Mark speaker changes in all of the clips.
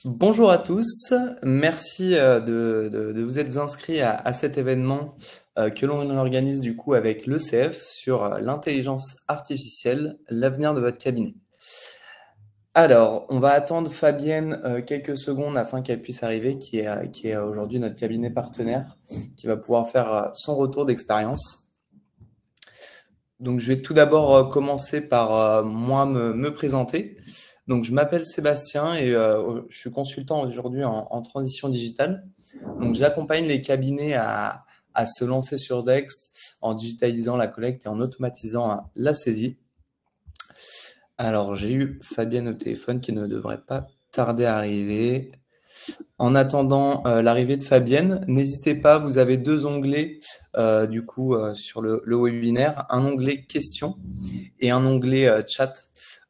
Speaker 1: Bonjour à tous, merci de vous être inscrits à cet événement que l'on organise du coup avec l'ECF sur l'intelligence artificielle, l'avenir de votre cabinet. Alors, on va attendre Fabienne quelques secondes afin qu'elle puisse arriver, qui est aujourd'hui notre cabinet partenaire, qui va pouvoir faire son retour d'expérience. Donc, je vais tout d'abord commencer par moi me présenter. Donc, je m'appelle Sébastien et je suis consultant aujourd'hui en transition digitale. Donc, j'accompagne les cabinets à se lancer sur Dext en digitalisant la collecte et en automatisant la saisie. Alors, j'ai eu Fabienne au téléphone qui ne devrait pas tarder à arriver. En attendant l'arrivée de Fabienne, n'hésitez pas, vous avez deux onglets sur le webinaire, un onglet questions et un onglet chat.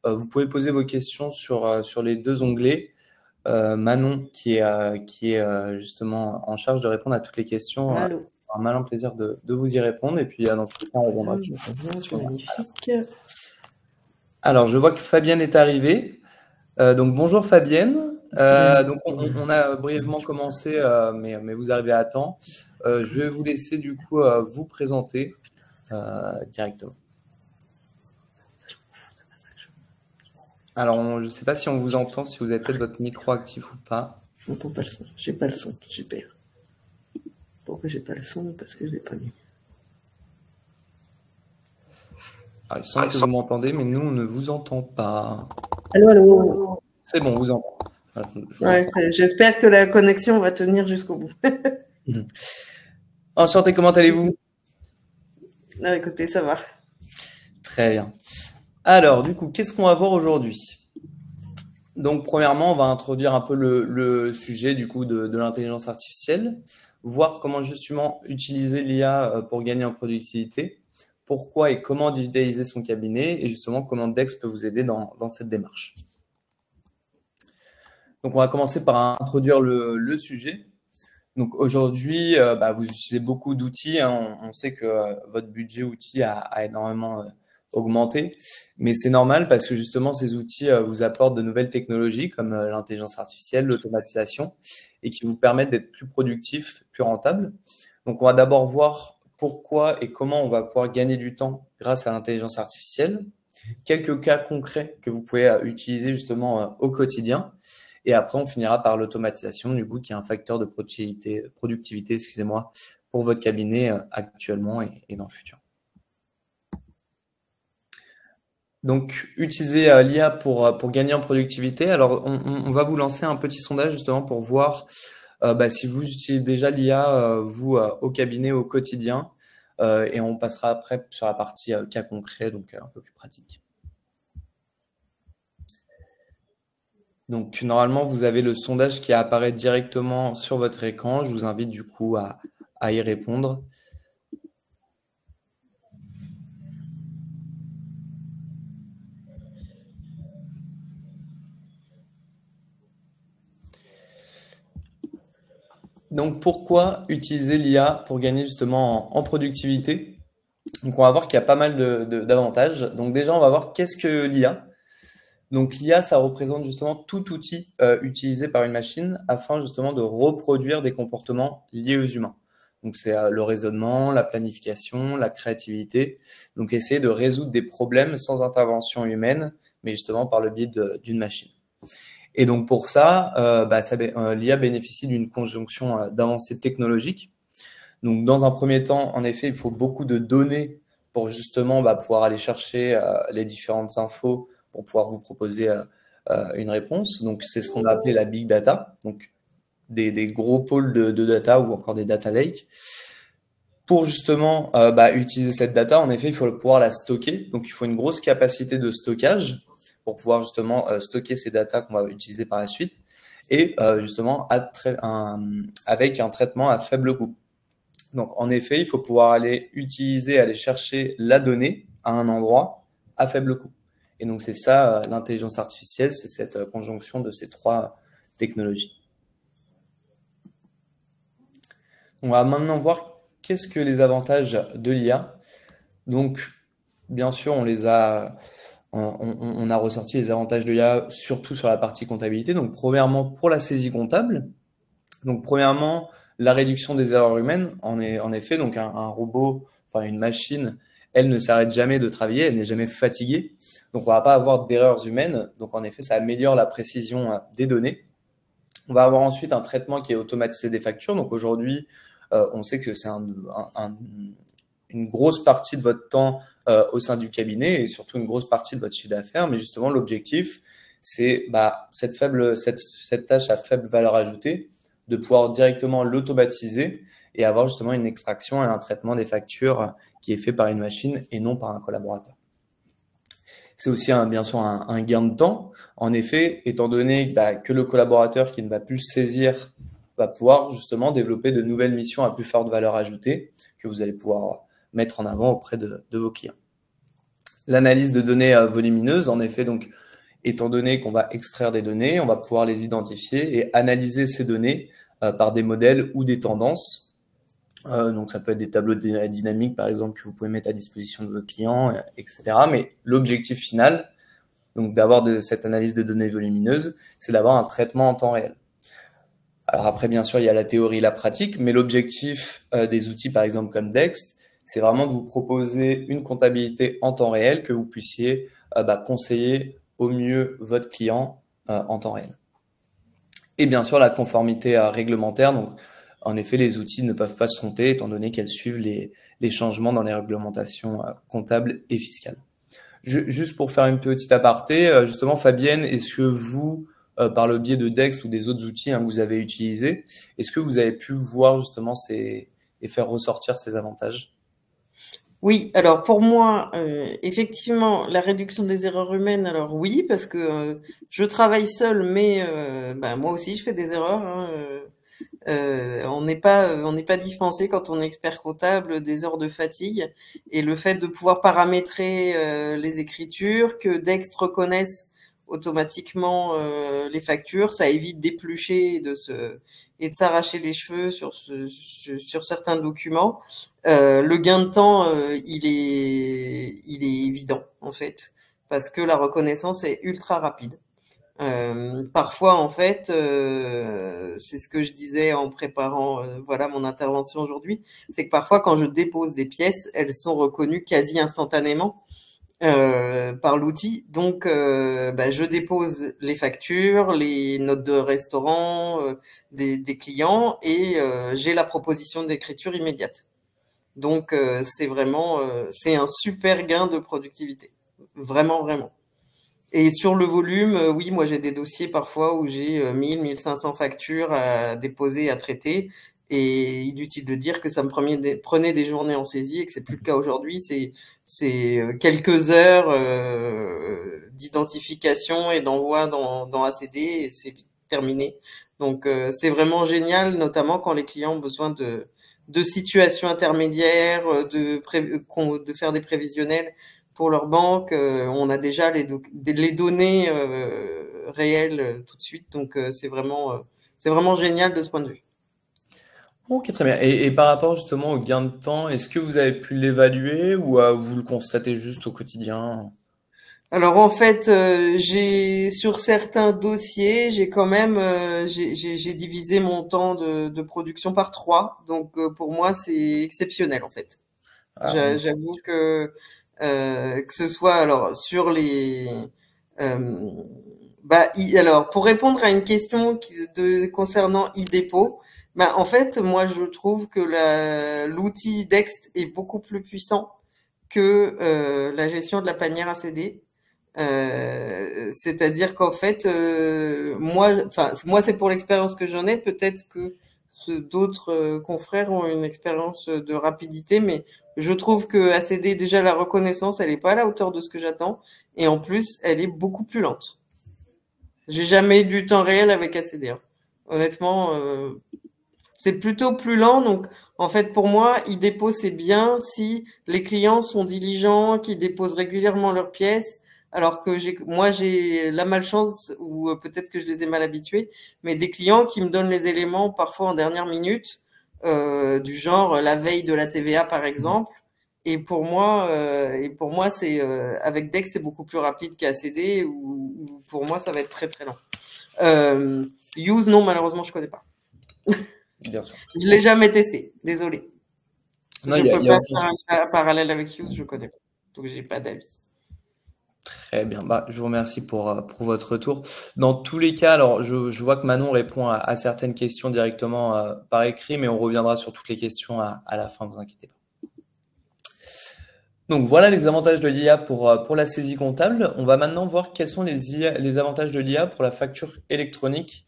Speaker 1: Vous pouvez poser vos questions sur les deux onglets. Manon, qui est justement en charge de répondre à toutes les questions, a un malin plaisir de vous y répondre. Et puis, dans tous les cas, on répondra.
Speaker 2: Magnifique.
Speaker 1: Alors, je vois que Fabienne est arrivée. Donc, bonjour Fabienne. Donc, on a brièvement commencé, mais vous arrivez à temps. Je vais vous laisser du coup vous présenter directement. Alors, je ne sais pas si on vous entend, si vous avez peut-être votre micro actif ou pas.
Speaker 2: Je n'entends pas le son. J'ai pas le son. Super. Pourquoi j'ai pas le son? Parce que je l'ai pas mis.
Speaker 1: Il semble que vous m'entendez, mais nous, on ne vous entend pas.
Speaker 2: Allô, allô.
Speaker 1: C'est bon, on vous entend.
Speaker 2: J'espère que la connexion va tenir jusqu'au bout.
Speaker 1: Enchanté, comment allez-vous?
Speaker 2: Non, écoutez, ça va.
Speaker 1: Très bien. Alors, du coup, qu'est-ce qu'on va voir aujourd'hui? Donc, premièrement, on va introduire un peu le sujet du coup de l'intelligence artificielle, voir comment justement utiliser l'IA pour gagner en productivité, pourquoi et comment digitaliser son cabinet et justement comment Dex peut vous aider dans cette démarche. Donc, on va commencer par introduire le sujet. Donc, aujourd'hui, vous utilisez beaucoup d'outils. Hein. On sait que votre budget outils a énormément augmenté, mais c'est normal parce que justement, ces outils vous apportent de nouvelles technologies comme l'intelligence artificielle, l'automatisation et qui vous permettent d'être plus productif, plus rentable. Donc, on va d'abord voir pourquoi et comment on va pouvoir gagner du temps grâce à l'intelligence artificielle, quelques cas concrets que vous pouvez utiliser justement au quotidien. Et après, on finira par l'automatisation, du coup, qui est un facteur de productivité, excusez-moi, pour votre cabinet actuellement et dans le futur. Donc, utiliser l'IA pour gagner en productivité. Alors, on va vous lancer un petit sondage justement pour voir si vous utilisez déjà l'IA, vous, au cabinet, au quotidien. Et on passera après sur la partie cas concret, donc un peu plus pratique. Donc, normalement, vous avez le sondage qui apparaît directement sur votre écran. Je vous invite du coup à y répondre. Donc, pourquoi utiliser l'IA pour gagner justement en productivité? Donc, on va voir qu'il y a pas mal d'avantages. Donc, déjà, on va voir qu'est-ce que l'IA. Donc, l'IA, ça représente justement tout outil utilisé par une machine afin justement de reproduire des comportements liés aux humains. Donc, c'est le raisonnement, la planification, la créativité. Donc, essayer de résoudre des problèmes sans intervention humaine, mais justement par le biais d'une machine. Et donc, pour ça, l'IA bénéficie d'une conjonction d'avancées technologiques. Donc, dans un premier temps, en effet, il faut beaucoup de données pour justement pouvoir aller chercher les différentes infos pour pouvoir vous proposer une réponse. Donc, c'est ce qu'on a appelé la big data, donc des gros pôles de data ou encore des data lakes. Pour justement utiliser cette data, en effet, il faut pouvoir la stocker. Donc, il faut une grosse capacité de stockage pour pouvoir justement stocker ces data qu'on va utiliser par la suite et justement avec un traitement à faible coût. Donc, en effet, il faut pouvoir aller chercher la donnée à un endroit à faible coût. Et donc, c'est ça, l'intelligence artificielle, c'est cette conjonction de ces trois technologies. On va maintenant voir qu'est-ce que les avantages de l'IA. Donc, bien sûr, on on a ressorti les avantages de l'IA surtout sur la partie comptabilité. Donc, premièrement, pour la saisie comptable. Donc, premièrement, la réduction des erreurs humaines. En effet, donc un robot, enfin une machine, elle ne s'arrête jamais de travailler, elle n'est jamais fatiguée. Donc, on va pas avoir d'erreurs humaines. Donc, en effet, ça améliore la précision des données. On va avoir ensuite un traitement qui est automatisé des factures. Donc, aujourd'hui, on sait que c'est une grosse partie de votre temps au sein du cabinet et surtout une grosse partie de votre chiffre d'affaires. Mais justement, l'objectif, c'est cette tâche à faible valeur ajoutée, de pouvoir directement l'automatiser et avoir justement une extraction et un traitement des factures qui est fait par une machine et non par un collaborateur. C'est aussi bien sûr un gain de temps. En effet, étant donné que le collaborateur qui ne va plus saisir va pouvoir justement développer de nouvelles missions à plus forte valeur ajoutée que vous allez pouvoir mettre en avant auprès de vos clients. L'analyse de données volumineuses, en effet, donc étant donné qu'on va extraire des données, on va pouvoir les identifier et analyser ces données par des modèles ou des tendances. Donc, ça peut être des tableaux dynamiques, par exemple, que vous pouvez mettre à disposition de vos clients, etc. Mais l'objectif final, donc d'avoir cette analyse de données volumineuses, c'est d'avoir un traitement en temps réel. Alors après, bien sûr, il y a la théorie et la pratique, mais l'objectif des outils, par exemple, comme Dext, c'est vraiment de vous proposer une comptabilité en temps réel, que vous puissiez conseiller au mieux votre client en temps réel. Et bien sûr, la conformité réglementaire. Donc, en effet, les outils ne peuvent pas se tromper étant donné qu'elles suivent les changements dans les réglementations comptables et fiscales. Juste pour faire une petite aparté, justement, Fabienne, est-ce que vous, par le biais de Dext ou des autres outils que vous avez utilisés, est-ce que vous avez pu voir justement et faire ressortir ces avantages?
Speaker 2: Oui, alors pour moi, effectivement, la réduction des erreurs humaines, alors oui, parce que je travaille seule, mais moi aussi je fais des erreurs. Hein, on n'est pas dispensé quand on est expert comptable des heures de fatigue, et le fait de pouvoir paramétrer les écritures, que Dext reconnaisse automatiquement les factures, ça évite d'éplucher et de s'arracher les cheveux sur certains documents. Le gain de temps, il est évident en fait, parce que la reconnaissance est ultra rapide. Parfois, en fait, c'est ce que je disais en préparant mon intervention aujourd'hui, c'est que parfois, quand je dépose des pièces, elles sont reconnues quasi instantanément par l'outil. Donc, je dépose les factures, les notes de restaurant des clients, et j'ai la proposition d'écriture immédiate. Donc, c'est un super gain de productivité, vraiment, vraiment. Et sur le volume, oui, moi j'ai des dossiers parfois où j'ai 1500 factures à déposer, à traiter, et inutile de dire que ça me prenait des journées en saisie et que c'est plus le cas aujourd'hui. C'est quelques heures d'identification et d'envoi dans ACD, et c'est vite terminé. Donc c'est vraiment génial, notamment quand les clients ont besoin de situations intermédiaires, de faire des prévisionnels pour leur banque. On a déjà les données réelles tout de suite, donc c'est vraiment génial de ce point de vue.
Speaker 1: Ok, très bien. Et par rapport justement au gain de temps, est-ce que vous avez pu l'évaluer ou vous le constatez juste au quotidien?
Speaker 2: Alors en fait, j'ai sur certains dossiers, j'ai quand même j'ai divisé mon temps de production par 3, donc pour moi c'est exceptionnel en fait. J'avoue que ce soit alors sur les alors pour répondre à une question concernant iDépôt, en fait moi je trouve que l'outil Dext est beaucoup plus puissant que la gestion de la panière ACD. C'est-à-dire qu'en fait, moi c'est pour l'expérience que j'en ai. Peut-être que d'autres confrères ont une expérience de rapidité, mais je trouve que ACD, déjà la reconnaissance, elle est pas à la hauteur de ce que j'attends, et en plus, elle est beaucoup plus lente. J'ai jamais eu du temps réel avec ACD. Hein. Honnêtement, c'est plutôt plus lent. Donc, en fait, pour moi, iDépôt, c'est bien si les clients sont diligents, qui déposent régulièrement leurs pièces. Alors que moi, j'ai la malchance, ou peut-être que je les ai mal habitués, mais des clients qui me donnent les éléments parfois en dernière minute, du genre la veille de la TVA, par exemple, Et pour moi, c'est avec Dex, c'est beaucoup plus rapide qu'ACD, ou pour moi, ça va être très très lent. Use, non, malheureusement, je connais pas.
Speaker 1: Bien sûr.
Speaker 2: Je l'ai jamais testé, désolé.
Speaker 1: Non,
Speaker 2: Je peux
Speaker 1: y a
Speaker 2: pas
Speaker 1: aucun
Speaker 2: faire
Speaker 1: souci.
Speaker 2: un parallèle avec Use, je connais pas. Donc j'ai pas d'avis.
Speaker 1: Très bien. Bah, je vous remercie pour votre retour. Dans tous les cas, alors je vois que Manon répond à certaines questions directement par écrit, mais on reviendra sur toutes les questions à la fin, vous inquiétez pas. Donc voilà les avantages de l'IA pour la saisie comptable. On va maintenant voir quels sont les avantages de l'IA pour la facture électronique.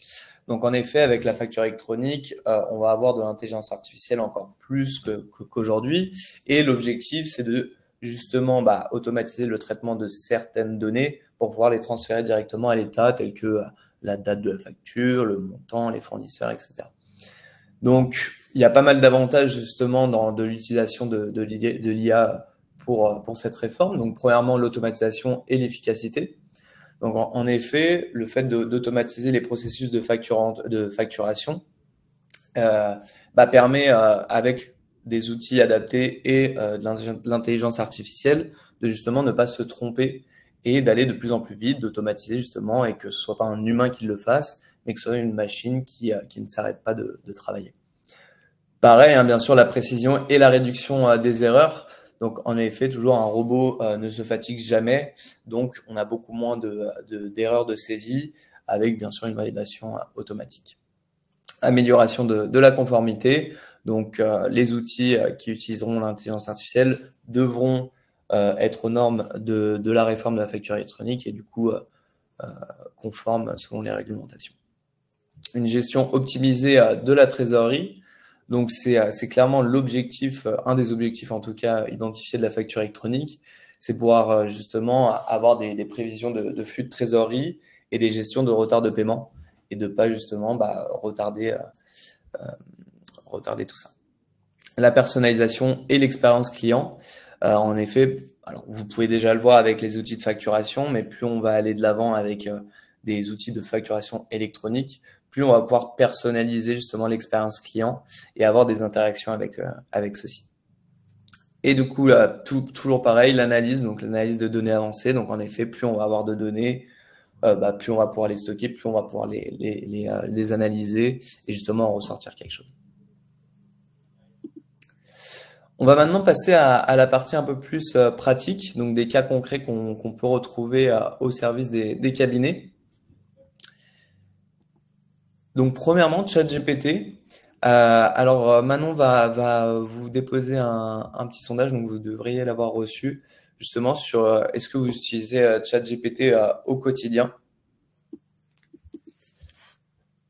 Speaker 1: Donc en effet, avec la facture électronique, on va avoir de l'intelligence artificielle encore plus qu'aujourd'hui. Et l'objectif, c'est de justement automatiser le traitement de certaines données pour pouvoir les transférer directement à l'État, telles que la date de la facture, le montant, les fournisseurs, etc. Donc, il y a pas mal d'avantages justement de l'utilisation de l'IA pour cette réforme. Donc, premièrement, l'automatisation et l'efficacité. Donc, en effet, le fait d'automatiser les processus de facturation permet, avec des outils adaptés et de l'intelligence artificielle, de justement ne pas se tromper et d'aller de plus en plus vite, d'automatiser justement, et que ce soit pas un humain qui le fasse, mais que ce soit une machine qui ne s'arrête pas de travailler. Pareil, hein, bien sûr, la précision et la réduction des erreurs. Donc, en effet, toujours un robot ne se fatigue jamais. Donc, on a beaucoup moins d'erreurs de saisie avec, bien sûr, une validation automatique. Amélioration de la conformité. Donc, les outils qui utiliseront l'intelligence artificielle devront être aux normes de la réforme de la facture électronique et du coup conformes selon les réglementations. Une gestion optimisée de la trésorerie. Donc, c'est clairement l'objectif, un des objectifs en tout cas identifiés de la facture électronique, c'est pouvoir justement avoir des prévisions de flux de trésorerie et des gestions de retard de paiement et de pas justement retarder tout ça. La personnalisation et l'expérience client. En effet, alors vous pouvez déjà le voir avec les outils de facturation, mais plus on va aller de l'avant avec des outils de facturation électronique, plus on va pouvoir personnaliser justement l'expérience client et avoir des interactions avec ceux-ci. Et du coup, là, toujours pareil, l'analyse, donc l'analyse de données avancées. Donc en effet, plus on va avoir de données, plus on va pouvoir les stocker, plus on va pouvoir les analyser et justement en ressortir quelque chose. On va maintenant passer à la partie un peu plus pratique, donc des cas concrets qu'on peut retrouver au service des cabinets. Donc premièrement, ChatGPT. Alors Manon va vous déposer un petit sondage, donc vous devriez l'avoir reçu, justement sur est-ce que vous utilisez ChatGPT au quotidien.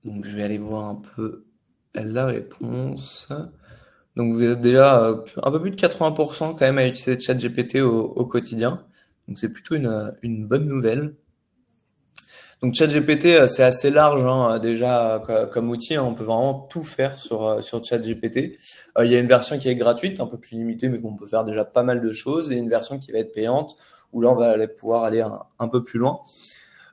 Speaker 1: Donc je vais aller voir un peu la réponse. Donc vous êtes déjà un peu plus de 80% quand même à utiliser ChatGPT au quotidien. Donc c'est plutôt une bonne nouvelle. Donc ChatGPT, c'est assez large déjà comme outil. On peut vraiment tout faire sur ChatGPT. Il y a une version qui est gratuite, un peu plus limitée, mais qu'on peut faire déjà pas mal de choses, et une version qui va être payante, où là on va pouvoir aller un peu plus loin.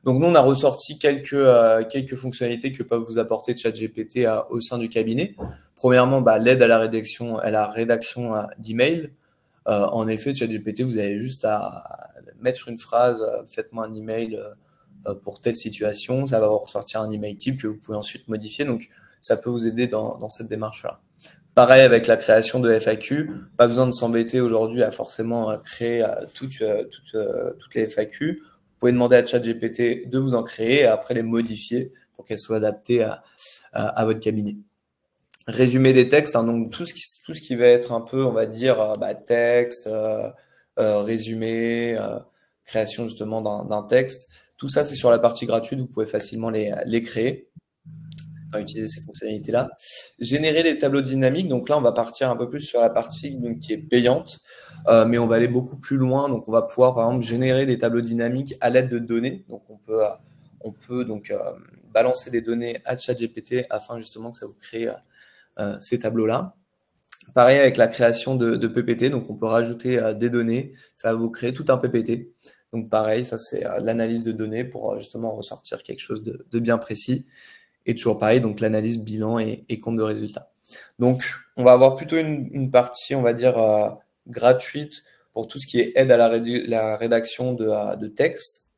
Speaker 1: Donc nous, on a ressorti quelques fonctionnalités que peut vous apporter ChatGPT au sein du cabinet. Premièrement, l'aide à la rédaction d'emails. En effet, ChatGPT, vous avez juste à mettre une phrase, faites-moi un email pour telle situation. Ça va vous ressortir un email type que vous pouvez ensuite modifier. Donc, ça peut vous aider dans cette démarche-là. Pareil avec la création de FAQ. Pas besoin de s'embêter aujourd'hui à forcément créer toutes les FAQ. Vous pouvez demander à ChatGPT de vous en créer et après les modifier pour qu'elles soient adaptées à votre cabinet. Résumé des textes, donc tout ce qui va être un peu, on va dire, texte, résumé, création justement d'un texte. Tout ça, c'est sur la partie gratuite, vous pouvez facilement les créer, utiliser ces fonctionnalités-là. Générer des tableaux dynamiques, donc là, on va partir un peu plus sur la partie qui est payante, mais on va aller beaucoup plus loin. Donc, on va pouvoir, par exemple, générer des tableaux dynamiques à l'aide de données. Donc, on peut donc balancer des données à ChatGPT afin justement que ça vous crée ces tableaux-là. Pareil avec la création de PPT, donc on peut rajouter des données, ça va vous créer tout un PPT. Donc pareil, ça c'est l'analyse de données pour justement ressortir quelque chose de bien précis. Et toujours pareil, donc l'analyse bilan et compte de résultats. Donc on va avoir plutôt une partie, on va dire, gratuite pour tout ce qui est aide à la rédaction de texte.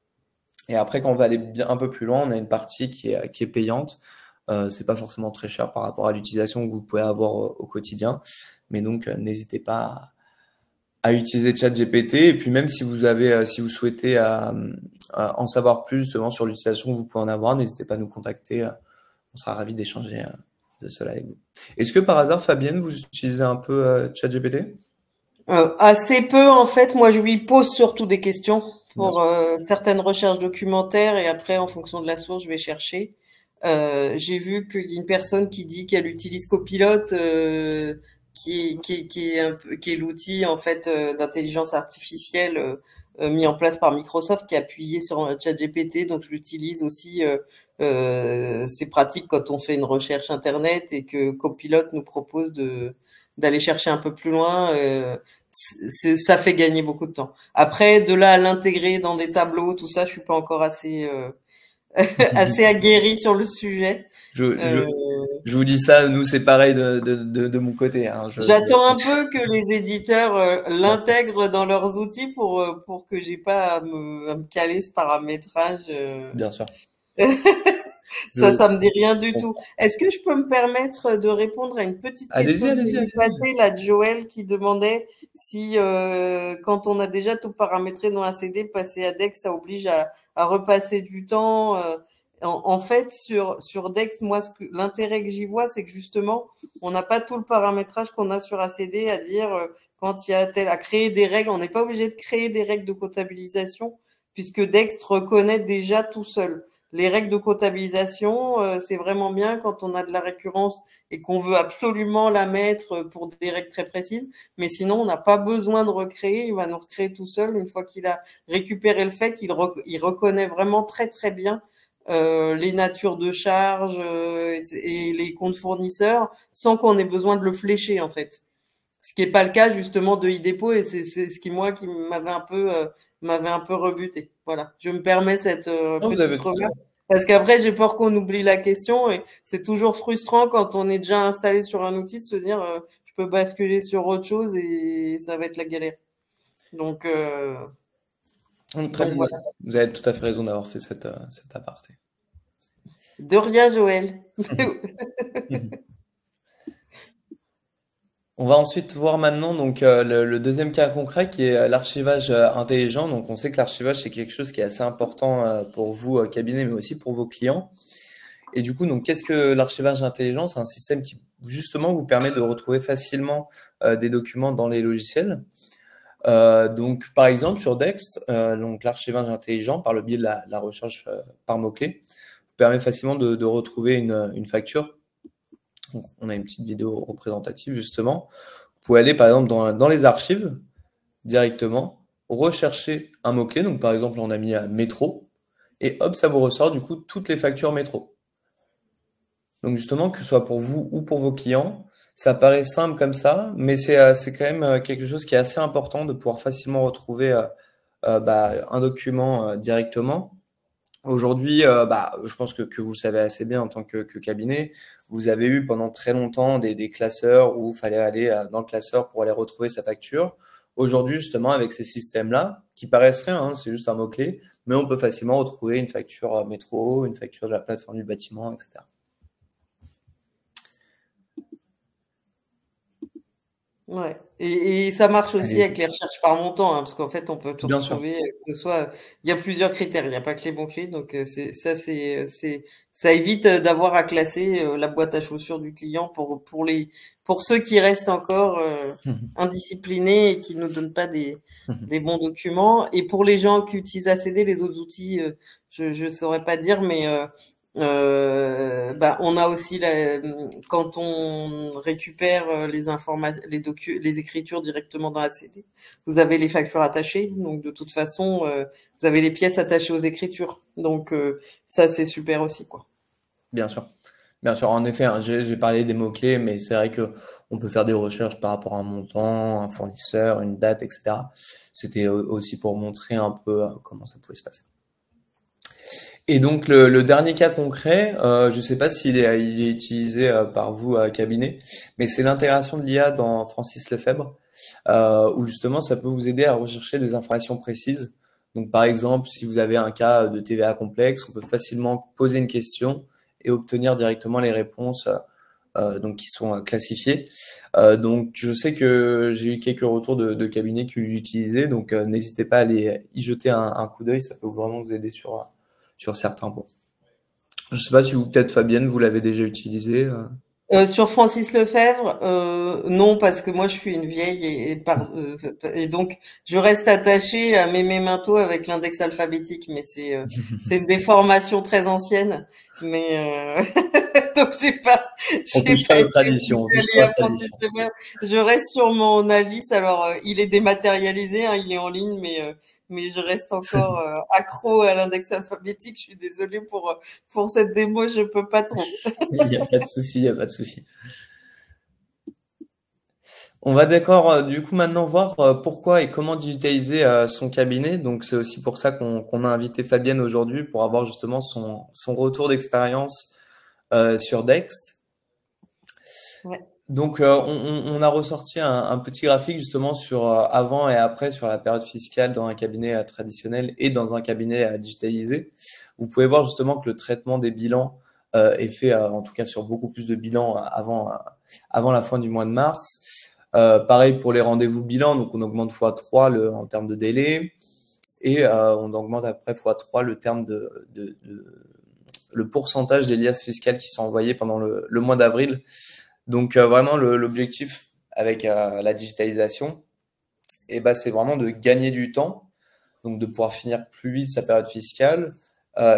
Speaker 1: Et après, quand on va aller bien un peu plus loin, on a une partie qui est payante. C'est pas forcément très cher par rapport à l'utilisation que vous pouvez avoir au quotidien. Mais donc, n'hésitez pas à utiliser ChatGPT. Et puis même si vous souhaitez en savoir plus justement sur l'utilisation que vous pouvez en avoir, n'hésitez pas à nous contacter. On sera ravis d'échanger de cela avec vous. Est-ce que par hasard, Fabienne, vous utilisez un peu ChatGPT?
Speaker 2: Assez peu, en fait. Moi, je lui pose surtout des questions pour certaines recherches documentaires et après, en fonction de la source, je vais chercher. J'ai vu qu'il y a une personne qui dit qu'elle utilise Copilot, qui est l'outil en fait d'intelligence artificielle mis en place par Microsoft, qui est appuyé sur ChatGPT. Donc, je l'utilise aussi. C'est pratique quand on fait une recherche internet et que Copilot nous propose d'aller chercher un peu plus loin. Ça fait gagner beaucoup de temps. Après, de là à l'intégrer dans des tableaux, tout ça, je suis pas encore assez assez aguerri sur le sujet.
Speaker 1: Je vous dis ça, nous c'est pareil de mon côté. Hein.
Speaker 2: J'attends un peu que les éditeurs l'intègrent dans leurs outils pour que j'ai pas à me caler ce paramétrage.
Speaker 1: Bien sûr.
Speaker 2: Ça me dit rien du tout. Est-ce que je peux me permettre de répondre à une petite question que j'ai passée là de Joël qui demandait si quand on a déjà tout paramétré dans un CD, passer à Dex, ça oblige à repasser du temps. En fait, sur Dex, moi, l'intérêt que j'y vois, c'est que justement, on n'a pas tout le paramétrage qu'on a sur ACD à dire quand il y a à créer des règles. On n'est pas obligé de créer des règles de comptabilisation puisque Dex reconnaît déjà tout seul. Les règles de comptabilisation, c'est vraiment bien quand on a de la récurrence et qu'on veut absolument la mettre pour des règles très précises. Mais sinon, on n'a pas besoin de recréer. Il va nous recréer tout seul une fois qu'il a récupéré le fait qu'il reconnaît vraiment très très bien les natures de charges et les comptes fournisseurs sans qu'on ait besoin de le flécher en fait. Ce qui n'est pas le cas justement de iDepot et c'est ce qui m'avait un peu rebuté. Voilà, je me permets cette petite remarque parce qu'après j'ai peur qu'on oublie la question et c'est toujours frustrant quand on est déjà installé sur un outil de se dire je peux basculer sur autre chose et ça va être la galère. Donc
Speaker 1: très bien. Voilà. Vous avez tout à fait raison d'avoir fait cet aparté.
Speaker 2: De rien, Joël.
Speaker 1: On va ensuite voir maintenant donc le deuxième cas concret qui est l'archivage intelligent. Donc on sait que l'archivage c'est quelque chose qui est assez important pour vous cabinet mais aussi pour vos clients. Et du coup donc qu'est-ce que l'archivage intelligent? C'est un système qui justement vous permet de retrouver facilement des documents dans les logiciels. Donc par exemple sur Dext, donc l'archivage intelligent par le biais de la recherche par mots-clés vous permet facilement de retrouver une facture. Donc, on a une petite vidéo représentative justement. Vous pouvez aller par exemple dans les archives directement, rechercher un mot-clé. Donc par exemple, on a mis métro et hop, ça vous ressort du coup toutes les factures métro. Donc justement, que ce soit pour vous ou pour vos clients, ça paraît simple comme ça, mais c'est quand même quelque chose qui est assez important de pouvoir facilement retrouver un document directement. Aujourd'hui, je pense que vous le savez assez bien en tant que cabinet. Vous avez eu pendant très longtemps des classeurs où il fallait aller dans le classeur pour aller retrouver sa facture. Aujourd'hui, justement, avec ces systèmes-là, qui paraissent rien, hein, c'est juste un mot-clé, mais on peut facilement retrouver une facture métro, une facture de la plateforme du bâtiment, etc.
Speaker 2: Ouais. Et ça marche aussi avec les recherches par montant, hein, parce qu'en fait, on peut tout
Speaker 1: Bien sûr.
Speaker 2: retrouver, que ce soit, il y a plusieurs critères, il n'y a pas que les mots-clés, donc ça évite d'avoir à classer la boîte à chaussures du client pour ceux qui restent encore indisciplinés et qui nous donnent pas des bons documents. Et pour les gens qui utilisent ACD, les autres outils, je saurais pas dire, mais on a aussi quand on récupère les informations, les écritures directement dans ACD, vous avez les factures attachées, donc de toute façon, vous avez les pièces attachées aux écritures, donc ça c'est super aussi quoi.
Speaker 1: Bien sûr, bien sûr. En effet, hein, j'ai parlé des mots clés, mais c'est vrai que on peut faire des recherches par rapport à un montant, un fournisseur, une date, etc. C'était aussi pour montrer un peu comment ça pouvait se passer. Et donc le dernier cas concret, je ne sais pas s'il est utilisé par vous à cabinet, mais c'est l'intégration de l'IA dans Francis Lefebvre. où justement ça peut vous aider à rechercher des informations précises. Donc par exemple, si vous avez un cas de TVA complexe, on peut facilement poser une question et obtenir directement les réponses donc qui sont classifiées. Donc je sais que j'ai eu quelques retours de cabinets qui l'utilisaient, donc n'hésitez pas à aller y jeter un coup d'œil, ça peut vraiment vous aider sur certains points. Je sais pas si vous, peut-être Fabienne, vous l'avez déjà utilisé.
Speaker 2: Sur Francis Lefebvre, non, parce que moi je suis une vieille et donc je reste attachée à mes mémentos avec l'index alphabétique, mais c'est des formations très anciennes, mais donc
Speaker 1: On
Speaker 2: j'ai
Speaker 1: touche pas
Speaker 2: pas
Speaker 1: aux
Speaker 2: été
Speaker 1: traditions, on touche
Speaker 2: allée
Speaker 1: pas aux
Speaker 2: à Francis
Speaker 1: traditions.
Speaker 2: Lefebvre. Je reste sur mon avis. Alors il est dématérialisé, hein, il est en ligne, mais je reste encore accro à l'index alphabétique. Je suis désolée pour cette démo, je peux pas trop.
Speaker 1: Il n'y a pas de souci, il n'y a pas de souci. On va d'accord, du coup maintenant voir pourquoi et comment digitaliser son cabinet. Donc c'est aussi pour ça qu'on a invité Fabienne aujourd'hui pour avoir justement son retour d'expérience sur Dext.
Speaker 2: Ouais.
Speaker 1: Donc on a ressorti un petit graphique justement sur avant et après sur la période fiscale dans un cabinet traditionnel et dans un cabinet digitalisé. Vous pouvez voir justement que le traitement des bilans est fait en tout cas sur beaucoup plus de bilans avant la fin du mois de mars. Pareil pour les rendez-vous bilan, donc on augmente x3 en termes de délai et on augmente après x3 le terme le pourcentage des liasses fiscales qui sont envoyées pendant le mois d'avril. Donc vraiment l'objectif avec la digitalisation, c'est vraiment de gagner du temps, donc de pouvoir finir plus vite sa période fiscale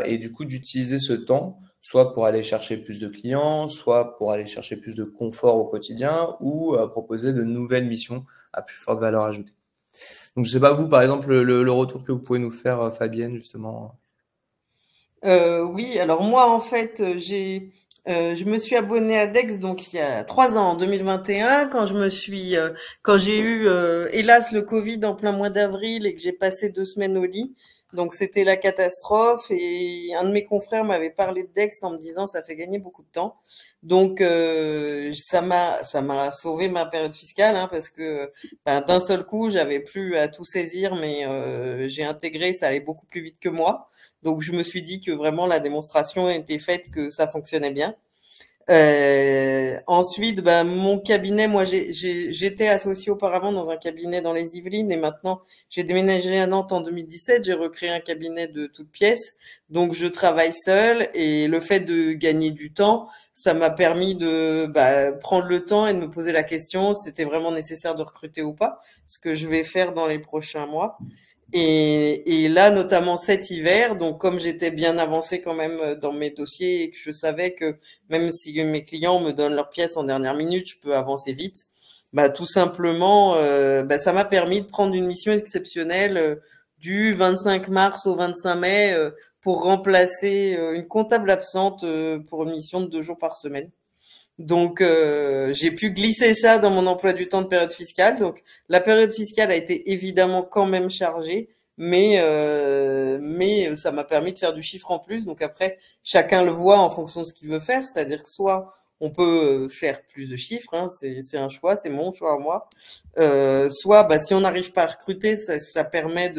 Speaker 1: et du coup d'utiliser ce temps soit pour aller chercher plus de clients, soit pour aller chercher plus de confort au quotidien ou proposer de nouvelles missions à plus forte valeur ajoutée. Donc je sais pas vous par exemple le retour que vous pouvez nous faire Fabienne justement.
Speaker 2: Oui, alors moi en fait, je me suis abonnée à Dex donc il y a 3 ans, en 2021, quand j'ai eu hélas le Covid en plein mois d'avril et que j'ai passé 2 semaines au lit. Donc c'était la catastrophe et un de mes confrères m'avait parlé de Dex en me disant ça fait gagner beaucoup de temps. Donc ça m'a sauvé ma période fiscale, hein, parce que d'un seul coup j'avais plus à tout saisir, mais j'ai intégré, ça allait beaucoup plus vite que moi. Donc je me suis dit que vraiment la démonstration était faite, que ça fonctionnait bien. Ensuite, mon cabinet, moi j'étais associée auparavant dans un cabinet dans les Yvelines et maintenant j'ai déménagé à Nantes en 2017. J'ai recréé un cabinet de toutes pièces, donc je travaille seule et le fait de gagner du temps, ça m'a permis de prendre le temps et de me poser la question, c'était vraiment nécessaire de recruter ou pas, ce que je vais faire dans les prochains mois. Et là, notamment cet hiver, donc comme j'étais bien avancée quand même dans mes dossiers et que je savais que même si mes clients me donnent leurs pièces en dernière minute, je peux avancer vite, tout simplement, ça m'a permis de prendre une mission exceptionnelle du 25 mars au 25 mai pour remplacer une comptable absente pour une mission de 2 jours par semaine. Donc, j'ai pu glisser ça dans mon emploi du temps de période fiscale. Donc, la période fiscale a été évidemment quand même chargée, mais ça m'a permis de faire du chiffre en plus. Donc après, chacun le voit en fonction de ce qu'il veut faire. C'est-à-dire que soit on peut faire plus de chiffres, hein, c'est un choix, c'est mon choix à moi. Soit, si on n'arrive pas à recruter, ça permet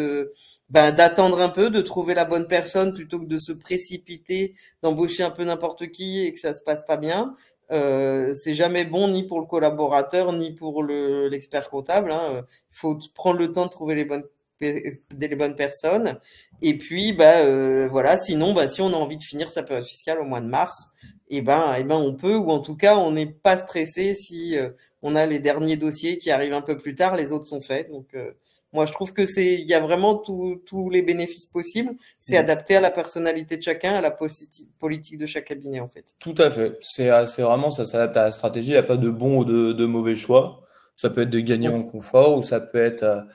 Speaker 2: d'attendre un peu, de trouver la bonne personne plutôt que de se précipiter, d'embaucher un peu n'importe qui et que ça se passe pas bien. C'est jamais bon ni pour le collaborateur ni pour l'expert comptable, hein. Il faut prendre le temps de trouver les bonnes personnes. Et puis voilà, sinon si on a envie de finir sa période fiscale au mois de mars, on peut, ou en tout cas on n'est pas stressé si on a les derniers dossiers qui arrivent un peu plus tard, les autres sont faits. Donc moi je trouve que il y a vraiment tous les bénéfices possibles. C'est adapté à la personnalité de chacun, à la politique de chaque cabinet en fait.
Speaker 1: Tout à fait. C'est vraiment, ça s'adapte à la stratégie. Il n'y a pas de bon ou de mauvais choix. Ça peut être de gagner en confort ou ça peut être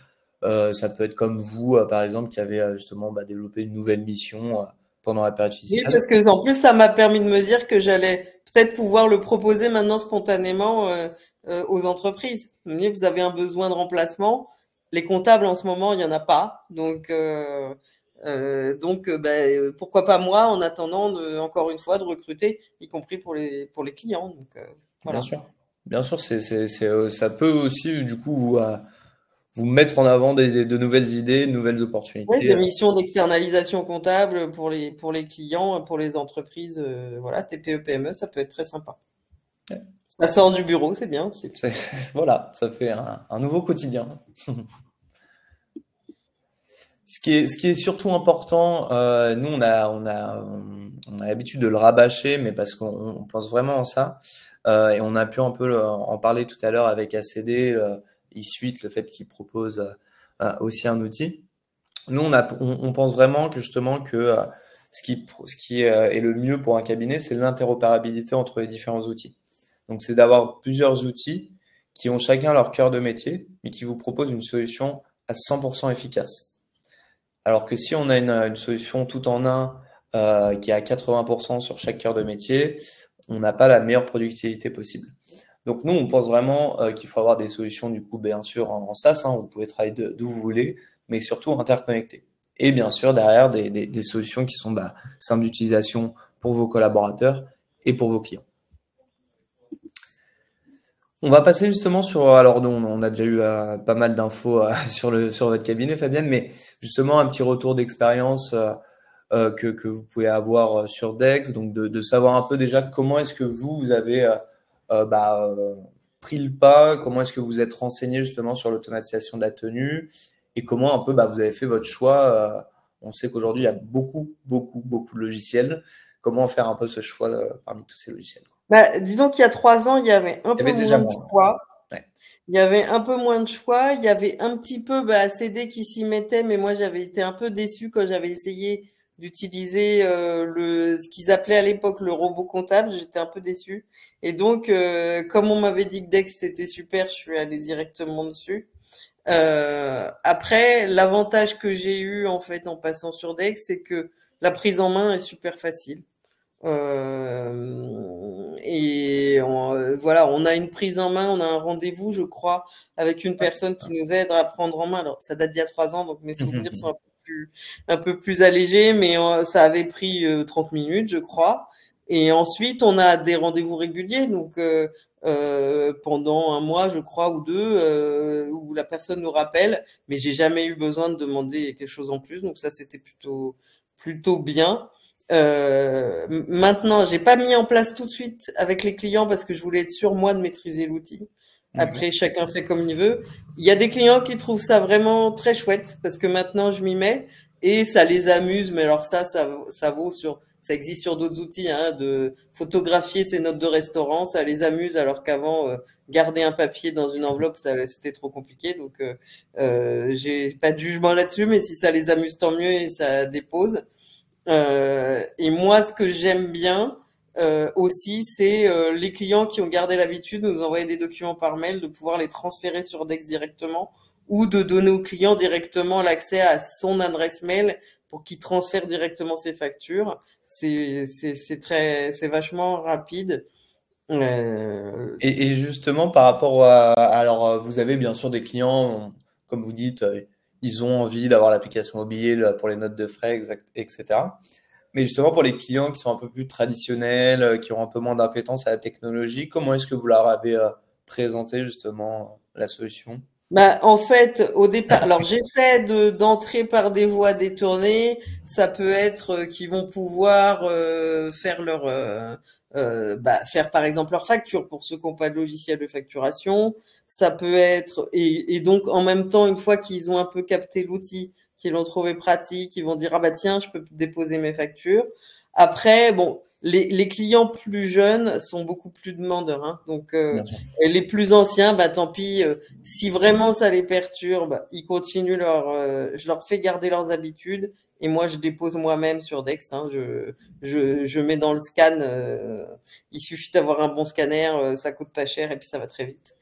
Speaker 1: comme vous, par exemple, qui avez justement développé une nouvelle mission pendant la période
Speaker 2: Oui,
Speaker 1: fiscale.
Speaker 2: parce que en plus, ça m'a permis de me dire que j'allais peut-être pouvoir le proposer maintenant spontanément aux entreprises. Vous avez un besoin de remplacement. Les comptables en ce moment, il y en a pas. Donc, pourquoi pas moi en attendant encore une fois de recruter, y compris pour les clients. Donc
Speaker 1: Bien
Speaker 2: voilà.
Speaker 1: sûr. Bien sûr, ça peut aussi, du coup, vous mettre en avant de nouvelles idées, de nouvelles
Speaker 2: Oui, des
Speaker 1: opportunités.
Speaker 2: missions d'externalisation comptable pour les clients, pour les entreprises, voilà, TPE, PME, ça peut être très sympa. Ça sort du bureau, c'est bien aussi.
Speaker 1: Voilà, ça fait un nouveau quotidien. Ce qui est surtout important, nous on a l'habitude de le rabâcher, mais parce qu'on pense vraiment en ça, et on a pu un peu en parler tout à l'heure avec ACD, eSuite, le fait qu'ils proposent aussi un outil. Nous on pense vraiment que justement que ce qui est le mieux pour un cabinet, c'est l'interopérabilité entre les différents outils. Donc c'est d'avoir plusieurs outils qui ont chacun leur cœur de métier, mais qui vous proposent une solution à 100% efficace. Alors que si on a une solution tout en un qui est à 80% sur chaque cœur de métier, on n'a pas la meilleure productivité possible. Donc nous, on pense vraiment qu'il faut avoir des solutions du coup, bien sûr, en SaaS, hein, vous pouvez travailler d'où vous voulez, mais surtout interconnectées. Et bien sûr, derrière, des solutions qui sont simples d'utilisation pour vos collaborateurs et pour vos clients. On va passer justement sur, alors nous, on a déjà eu pas mal d'infos sur votre cabinet, Fabienne, mais justement un petit retour d'expérience que vous pouvez avoir sur Dex, donc de savoir un peu déjà comment est-ce que vous avez euh, bah, euh, pris le pas, comment est-ce que vous êtes renseigné justement sur l'automatisation de la tenue et comment un peu vous avez fait votre choix. On sait qu'aujourd'hui il y a beaucoup de logiciels. Comment faire un peu ce choix parmi tous ces logiciels?
Speaker 2: Bah, disons qu'il y a 3 ans, il y avait un
Speaker 1: Il y
Speaker 2: peu
Speaker 1: avait déjà
Speaker 2: moins de
Speaker 1: moins.
Speaker 2: choix.
Speaker 1: Ouais.
Speaker 2: Il y avait un peu moins de choix. Il y avait un petit peu CD qui s'y mettait, mais moi j'avais été un peu déçue quand j'avais essayé d'utiliser ce qu'ils appelaient à l'époque le robot comptable. J'étais un peu déçue. Et donc, comme on m'avait dit que Dex était super, je suis allée directement dessus. Après, l'avantage que j'ai eu en fait en passant sur Dex, c'est que la prise en main est super facile. Voilà, on a une prise en main, on a un rendez-vous, je crois, avec une
Speaker 1: Ouais, c'est
Speaker 2: personne qui
Speaker 1: ça.
Speaker 2: nous aide à prendre en main. Alors, ça date d'il y a 3 ans, donc mes souvenirs sont un peu plus allégés, mais ça avait pris 30 minutes, je crois. Et ensuite, on a des rendez-vous réguliers, donc pendant un mois, je crois, ou deux, où la personne nous rappelle, mais j'ai jamais eu besoin de demander quelque chose en plus, donc ça, c'était plutôt bien. Maintenant, j'ai pas mis en place tout de suite avec les clients parce que je voulais être sûr moi de maîtriser l'outil.
Speaker 1: Ok.
Speaker 2: Après, chacun fait comme il veut. Il y a des clients qui trouvent ça vraiment très chouette parce que maintenant je m'y mets et ça les amuse. Mais alors ça vaut ça existe sur d'autres outils, hein, de photographier ses notes de restaurant, ça les amuse alors qu'avant garder un papier dans une enveloppe, c'était trop compliqué. Donc j'ai pas de jugement là-dessus, mais si ça les amuse, tant mieux et ça dépose. Et moi, ce que j'aime bien aussi, c'est les clients qui ont gardé l'habitude de nous envoyer des documents par mail, de pouvoir les transférer sur Dex directement ou de donner au client directement l'accès à son adresse mail pour qu'il transfère directement ses factures. C'est vachement rapide. Euh,
Speaker 1: Et justement, par rapport alors, vous avez bien sûr des clients, comme vous dites, ils ont envie d'avoir l'application mobile pour les notes de frais, etc. Mais justement, pour les clients qui sont un peu plus traditionnels, qui ont un peu moins d'appétence à la technologie, comment est-ce que vous leur avez présenté justement la solution?
Speaker 2: Bah, en fait, au départ, alors j'essaie d'entrer par des voies détournées. Ça peut être qu'ils vont pouvoir faire faire par exemple leur facture pour ceux qui n'ont pas de logiciel de facturation. Ça peut être et donc en même temps, une fois qu'ils ont un peu capté l'outil, qu'ils l'ont trouvé pratique, ils vont dire ah bah tiens, je peux déposer mes factures. Après, bon, les clients plus jeunes sont beaucoup plus demandeurs, hein. Donc
Speaker 1: Bien sûr.
Speaker 2: et les plus anciens, bah tant pis. Si vraiment ça les perturbe, ils continuent je leur fais garder leurs habitudes et moi je dépose moi-même sur Dext, hein. Je mets dans le scan. Il suffit d'avoir un bon scanner, ça coûte pas cher et puis ça va très vite.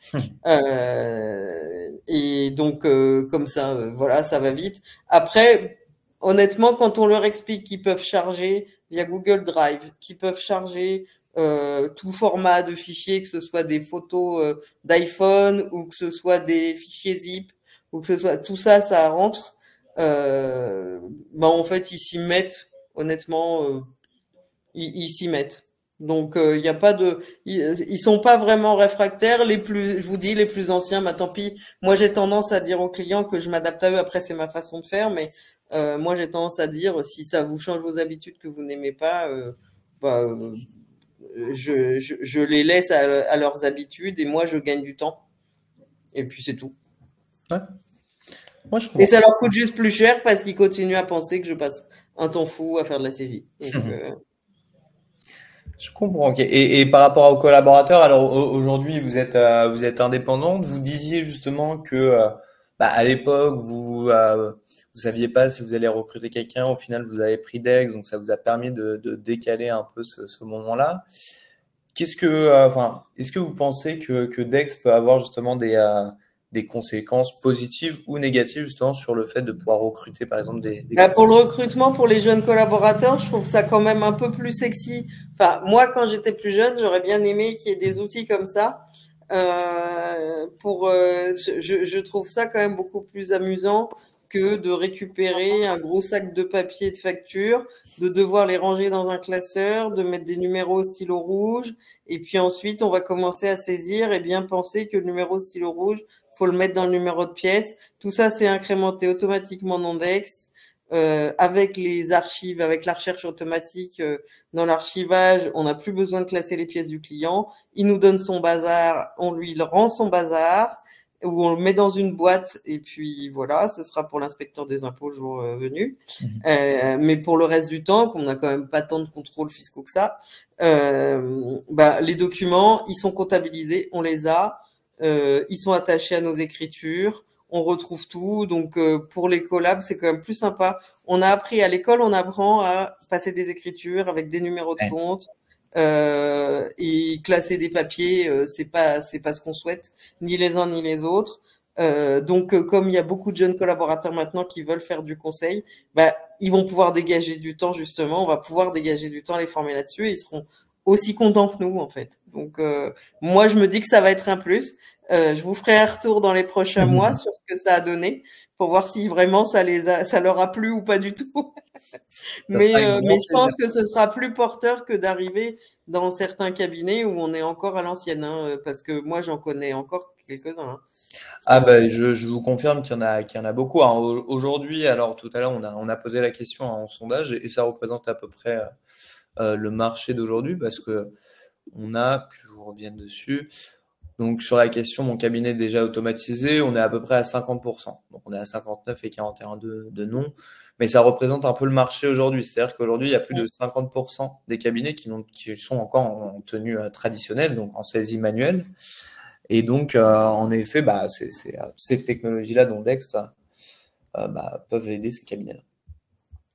Speaker 2: Et donc comme ça, voilà, ça va vite. Après, honnêtement, quand on leur explique qu'ils peuvent charger via Google Drive, qu'ils peuvent charger tout format de fichiers, que ce soit des photos d'iPhone ou que ce soit des fichiers zip ou que ce soit tout ça, ça rentre. En fait, ils s'y mettent. Honnêtement, ils s'y mettent. Donc, il y a pas de, ils sont pas vraiment réfractaires. Je vous dis, les plus anciens, bah tant pis. Moi, j'ai tendance à dire aux clients que je m'adapte à eux. Après, c'est ma façon de faire, mais moi, j'ai tendance à dire, si ça vous change vos habitudes que vous n'aimez pas, bah, je les laisse à leurs habitudes et moi, je gagne du temps. Et puis, c'est tout.
Speaker 1: Ouais. Moi, je
Speaker 2: Et
Speaker 1: comprends.
Speaker 2: ça leur coûte juste plus cher parce qu'ils continuent à penser que je passe un temps fou à faire de la saisie. Donc,
Speaker 1: Je comprends. Ok. Et par rapport aux collaborateurs, alors aujourd'hui, vous êtes indépendante. Vous disiez justement que bah, à l'époque, vous saviez pas si vous allez recruter quelqu'un. Au final, vous avez pris Dex, donc ça vous a permis de décaler un peu ce moment-là. Qu'est-ce que, enfin, est-ce que vous pensez que Dex peut avoir justement des conséquences positives ou négatives justement sur le fait de pouvoir recruter par exemple des
Speaker 2: bah, pour le recrutement, pour les jeunes collaborateurs, je trouve ça quand même un peu plus sexy. Enfin, moi, quand j'étais plus jeune, j'aurais bien aimé qu'il y ait des outils comme ça. Je trouve ça quand même beaucoup plus amusant que de récupérer un gros sac de papier de facture, de devoir les ranger dans un classeur, de mettre des numéros au stylo rouge, et puis ensuite on va commencer à saisir et bien penser que le numéro au stylo rouge, faut le mettre dans le numéro de pièce. Tout ça, c'est incrémenté automatiquement dans Dext. Avec les archives, avec la recherche automatique dans l'archivage, on n'a plus besoin de classer les pièces du client. Il nous donne son bazar, on lui rend son bazar, ou on le met dans une boîte, et puis voilà, ce sera pour l'inspecteur des impôts le jour venu. Mais pour le reste du temps, qu'on n'a quand même pas tant de contrôles fiscaux que ça, bah, les documents, ils sont comptabilisés, on les a, ils sont attachés à nos écritures, on retrouve tout. Donc pour les collabs, c'est quand même plus sympa. On a appris à l'école, on apprend à passer des écritures avec des numéros de
Speaker 1: Ouais.
Speaker 2: compte et classer des papiers. C'est pas ce qu'on souhaite, ni les uns ni les autres. Donc comme il y a beaucoup de jeunes collaborateurs maintenant qui veulent faire du conseil, bah ils vont pouvoir dégager du temps justement. On va pouvoir dégager du temps, les former là-dessus. Et ils seront aussi contents que nous en fait. Donc moi je me dis que ça va être un plus. Je vous ferai un retour dans les prochains mois sur ce que ça a donné pour voir si vraiment ça leur a plu ou pas du tout.
Speaker 1: Ça sera avec
Speaker 2: Mais
Speaker 1: grand
Speaker 2: je
Speaker 1: plaisir.
Speaker 2: pense que ce sera plus porteur que d'arriver dans certains cabinets où on est encore à l'ancienne, hein, parce que moi j'en connais encore quelques-uns. Hein.
Speaker 1: Ah ben, je vous confirme qu'il y en a beaucoup, hein. Aujourd'hui, alors tout à l'heure, on a posé la question en sondage et ça représente à peu près le marché d'aujourd'hui parce que on a, que je vous revienne dessus, donc sur la question, mon cabinet est déjà automatisé, on est à peu près à 50%. Donc on est à 59 et 41 de non, mais ça représente un peu le marché aujourd'hui. C'est-à-dire qu'aujourd'hui, il y a plus de 50% des cabinets qui sont encore en tenue traditionnelle, donc en saisie manuelle. Et donc, en effet, bah, ces technologies-là, dont Dext, bah, peuvent aider ces cabinets-là.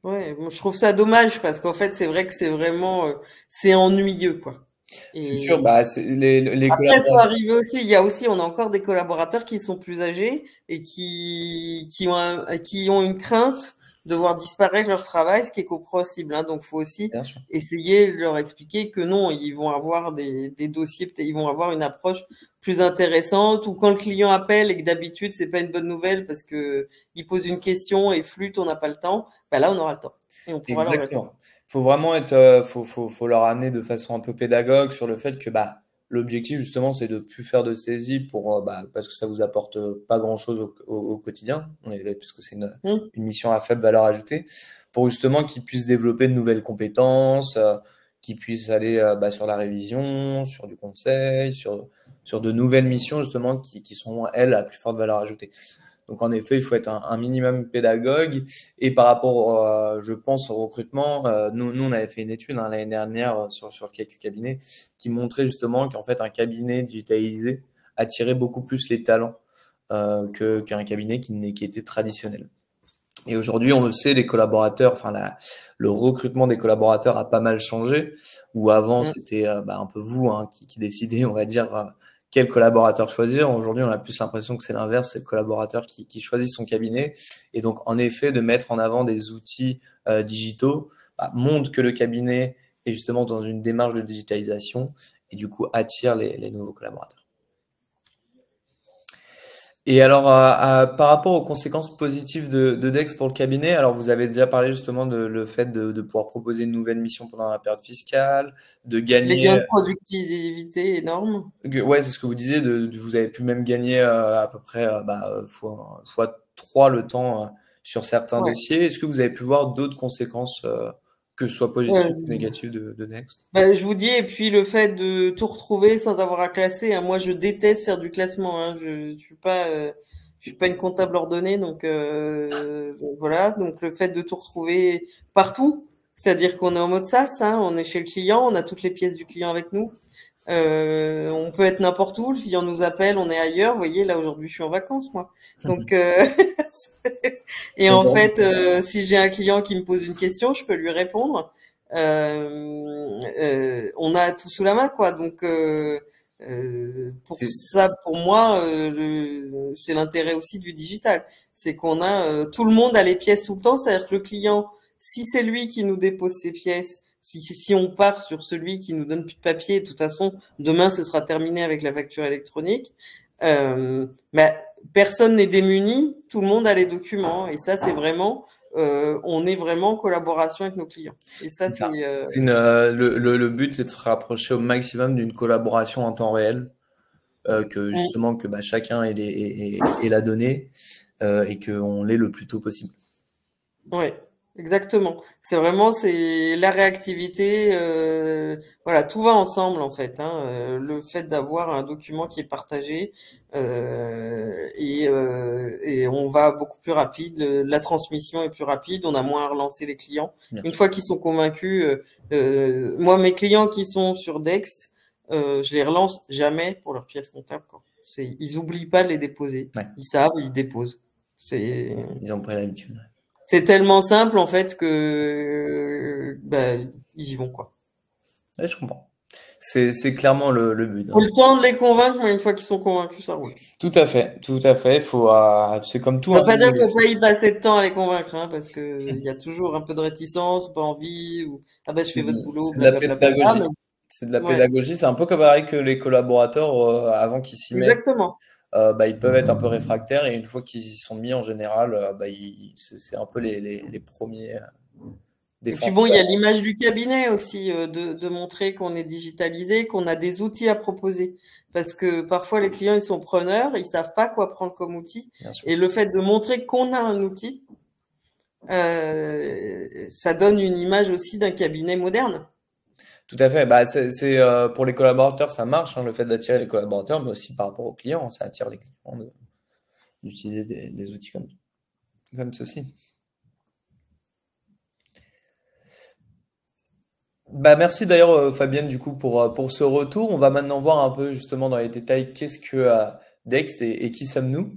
Speaker 2: Ouais, moi, je trouve ça dommage parce qu'en fait c'est vrai que c'est vraiment c'est ennuyeux quoi.
Speaker 1: C'est sûr,
Speaker 2: Et
Speaker 1: bah, les
Speaker 2: après, il faut
Speaker 1: collaborateurs.
Speaker 2: arriver aussi. On a encore des collaborateurs qui sont plus âgés et qui ont une crainte de voir disparaître leur travail, ce qui est compréhensible. Hein. Donc, faut aussi
Speaker 1: Bien sûr.
Speaker 2: essayer de leur expliquer que non, ils vont avoir des dossiers, peut-être ils vont avoir une approche plus intéressante. Ou quand le client appelle et que d'habitude c'est pas une bonne nouvelle parce que il pose une question et flûte, on n'a pas le temps. Ben là, on aura le temps et on pourra leur répondre.
Speaker 1: Exactement. Faut vraiment être, faut leur amener de façon un peu pédagogue sur le fait que bah, l'objectif justement c'est de plus faire de saisie pour bah, parce que ça vous apporte pas grand-chose au quotidien, puisque c'est
Speaker 2: Hum.
Speaker 1: une mission à faible valeur ajoutée, pour justement qu'ils puissent développer de nouvelles compétences, qu'ils puissent aller bah, sur la révision, sur du conseil, sur de nouvelles missions justement qui sont elles à plus forte valeur ajoutée. Donc en effet, il faut être un minimum pédagogue. Et par rapport, je pense, au recrutement, nous, on avait fait une étude hein, l'année dernière sur quelques cabinets qui montrait justement qu'en fait, un cabinet digitalisé attirait beaucoup plus les talents qu'un cabinet qui était traditionnel. Et aujourd'hui, on le sait, les collaborateurs, enfin le recrutement des collaborateurs a pas mal changé. Où avant,
Speaker 2: Hum.
Speaker 1: c'était bah, un peu vous hein, qui décidez, on va dire, quel collaborateur choisir. Aujourd'hui, on a plus l'impression que c'est l'inverse, c'est le collaborateur qui choisit son cabinet. Et donc, en effet, de mettre en avant des outils digitaux bah, montre que le cabinet est justement dans une démarche de digitalisation et du coup attire les nouveaux collaborateurs. Et alors, par rapport aux conséquences positives de Dex pour le cabinet, alors vous avez déjà parlé justement de le fait de pouvoir proposer une nouvelle mission pendant la période fiscale, de
Speaker 2: Les gains
Speaker 1: gagner.
Speaker 2: de productivité énormes.
Speaker 1: Ouais, c'est ce que vous disiez, vous avez pu même gagner à peu près fois 3 le temps sur certains
Speaker 2: Ouais.
Speaker 1: dossiers. Est-ce que vous avez pu voir d'autres conséquences, que ce soit positives ou
Speaker 2: Euh,
Speaker 1: négatives de Next?
Speaker 2: Je vous dis, et puis le fait de tout retrouver sans avoir à classer, hein. Moi, je déteste faire du classement, hein. Je suis pas une comptable ordonnée, donc voilà. Donc le fait de tout retrouver partout, c'est-à-dire qu'on est en mode SaaS, hein. On est chez le client, on a toutes les pièces du client avec nous. On peut être n'importe où, le client nous appelle, on est ailleurs. Vous voyez, là aujourd'hui, je suis en vacances, moi. Donc, et en
Speaker 1: D'accord.
Speaker 2: fait, si j'ai un client qui me pose une question, je peux lui répondre. On a tout sous la main, quoi. Donc, pour
Speaker 1: C'est
Speaker 2: ça, pour moi, c'est l'intérêt aussi du digital, c'est qu'on a tout le monde a les pièces tout le temps. C'est-à-dire que le client, si c'est lui qui nous dépose ses pièces, si on part sur celui qui nous donne plus de papier, de toute façon, demain ce sera terminé avec la facture électronique. Bah, personne n'est démuni, tout le monde a les documents, et ça c'est vraiment, on est vraiment en collaboration avec nos clients. Et ça
Speaker 1: c'est ça.
Speaker 2: c'est,
Speaker 1: Le but, c'est de se rapprocher au maximum d'une collaboration en temps réel, que justement que chacun ait la donnée et qu'on l'ait le plus tôt possible.
Speaker 2: ouais, exactement. C'est la réactivité, voilà, tout va ensemble en fait, hein. Le fait d'avoir un document qui est partagé et on va beaucoup plus rapide. La transmission est plus rapide, on a moins à relancer les clients.
Speaker 1: Bien
Speaker 2: Une
Speaker 1: sûr.
Speaker 2: fois qu'ils sont convaincus, moi mes clients qui sont sur Dext, je les relance jamais pour leurs pièces comptables, quoi. Ils oublient pas de les déposer,
Speaker 1: Ouais,
Speaker 2: ils savent, ils déposent. C'est
Speaker 1: ils ont pris l'habitude.
Speaker 2: c'est tellement simple en fait que ils y vont quoi.
Speaker 1: Ouais, je comprends. C'est clairement le but,
Speaker 2: Faut
Speaker 1: hein.
Speaker 2: le temps de les convaincre, mais une fois qu'ils sont convaincus, ça roule.
Speaker 1: Tout à fait, tout à fait. C'est comme tout,
Speaker 2: Ça
Speaker 1: hein,
Speaker 2: veut pas dire
Speaker 1: le-
Speaker 2: qu'il faut pas y passer de temps à les convaincre, hein, parce que il y a toujours un peu de réticence, ou pas envie, ou ah ben je fais votre boulot,
Speaker 1: c'est de la
Speaker 2: blablabla.
Speaker 1: pédagogie.
Speaker 2: Mais
Speaker 1: C'est de la
Speaker 2: ouais,
Speaker 1: pédagogie. C'est un peu comme pareil que les collaborateurs, avant qu'ils s'y mettent,
Speaker 2: exactement.
Speaker 1: ils peuvent être un peu réfractaires et une fois qu'ils y sont mis, en général, c'est un peu les premiers
Speaker 2: Et puis bon, il
Speaker 1: défenseurs.
Speaker 2: y a l'image du cabinet aussi, de montrer qu'on est digitalisé, qu'on a des outils à proposer. Parce que parfois les clients ils sont preneurs, ils savent pas quoi prendre comme outil.
Speaker 1: Bien sûr.
Speaker 2: Et le fait de montrer qu'on a un outil, ça donne une image aussi d'un cabinet moderne.
Speaker 1: Tout à fait. Pour les collaborateurs, ça marche, hein, le fait d'attirer les collaborateurs, mais aussi par rapport aux clients, hein, ça attire les clients d'utiliser des outils comme ceci. Merci d'ailleurs, Fabienne, du coup, pour ce retour. On va maintenant voir un peu justement dans les détails qu'est-ce que Dex et qui sommes-nous.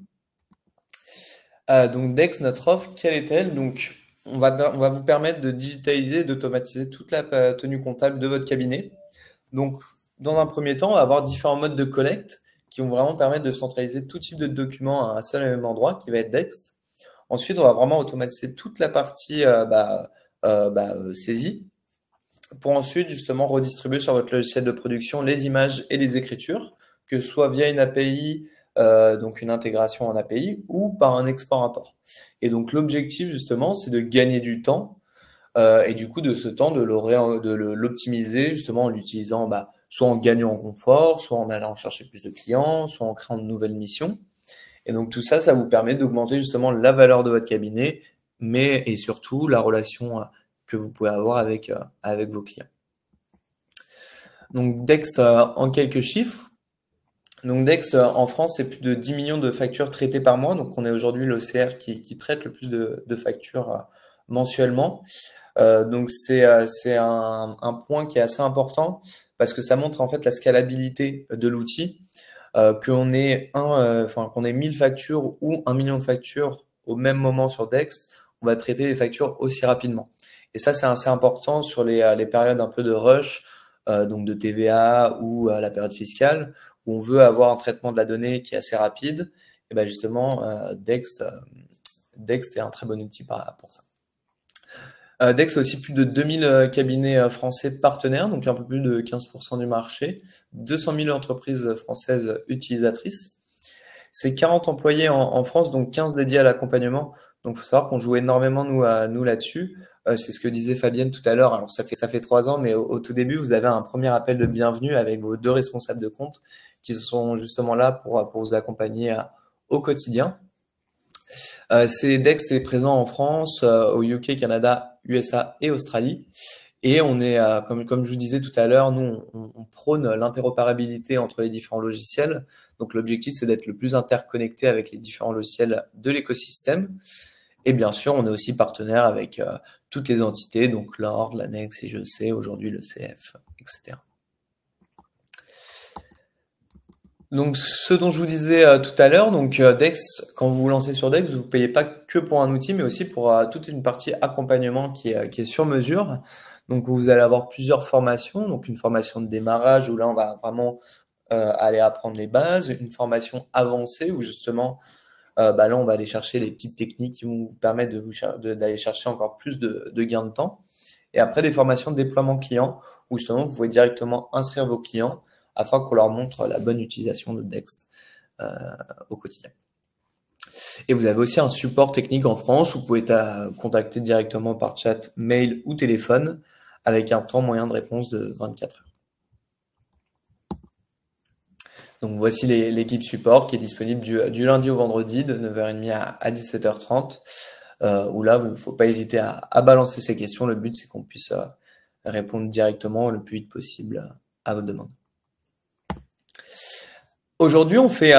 Speaker 1: Donc Dex, notre offre, quelle est-elle? Donc on va vous permettre de digitaliser, d'automatiser toute la tenue comptable de votre cabinet. Donc dans un premier temps, on va avoir différents modes de collecte qui vont vraiment permettre de centraliser tout type de documents à un seul et même endroit qui va être Dex. Ensuite, on va vraiment automatiser toute la partie saisie pour ensuite justement redistribuer sur votre logiciel de production les images et les écritures, que ce soit via une API, donc une intégration en API, ou par un export-import. Et donc l'objectif justement, c'est de gagner du temps, et du coup de ce temps l'optimiser justement en l'utilisant soit en gagnant en confort, soit en allant chercher plus de clients, soit en créant de nouvelles missions. Et donc tout ça, ça vous permet d'augmenter justement la valeur de votre cabinet, mais et surtout la relation que vous pouvez avoir avec vos clients. Donc Dex, en quelques chiffres. Donc Dex, en France, c'est plus de 10 millions de factures traitées par mois. Donc on est aujourd'hui l'OCR qui traite le plus de factures mensuellement. Donc c'est un point qui est assez important parce que ça montre en fait la scalabilité de l'outil. Qu'on ait 1000 factures ou 1 million de factures au même moment sur Dex, on va traiter les factures aussi rapidement. Et ça, c'est assez important sur les périodes un peu de rush, donc de TVA ou à la période fiscale, où on veut avoir un traitement de la donnée qui est assez rapide. Et ben justement, Dex est un très bon outil pour ça. Dex a aussi plus de 2000 cabinets français partenaires, donc un peu plus de 15% du marché, 200 000 entreprises françaises utilisatrices. C'est 40 employés en France, donc 15 dédiés à l'accompagnement. Donc, il faut savoir qu'on joue énormément, nous là-dessus. C'est ce que disait Fabienne tout à l'heure. Alors, ça fait 3 ans, mais au tout début, vous avez un premier appel de bienvenue avec vos 2 responsables de compte qui sont justement là pour vous accompagner au quotidien. Dext est présent en France, au UK, Canada, USA et Australie. Et on est, comme je vous disais tout à l'heure, nous, on prône l'interopérabilité entre les différents logiciels. Donc, l'objectif, c'est d'être le plus interconnecté avec les différents logiciels de l'écosystème. Et bien sûr, on est aussi partenaire avec toutes les entités, donc l'Ordre, l'Annexe, IGEC, aujourd'hui le CF, etc. Donc, ce dont je vous disais tout à l'heure, donc Dex, quand vous vous lancez sur Dex, vous ne payez pas que pour un outil, mais aussi pour toute une partie accompagnement qui est sur mesure. Donc, vous allez avoir plusieurs formations. Donc, une formation de démarrage où là, on va vraiment aller apprendre les bases. Une formation avancée où justement, là, on va aller chercher les petites techniques qui vont vous permettre d'aller chercher encore plus de gains de temps. Et après, des formations de déploiement client où justement, vous pouvez directement inscrire vos clients afin qu'on leur montre la bonne utilisation de Dext au quotidien. Et vous avez aussi un support technique en France où vous pouvez contacter directement par chat, mail ou téléphone avec un temps moyen de réponse de 24 heures. Donc voici l'équipe support qui est disponible du lundi au vendredi de 9h30 à 17h30 où là, il ne faut pas hésiter à balancer ces questions. Le but, c'est qu'on puisse répondre directement le plus vite possible à vos demandes. Aujourd'hui, on fait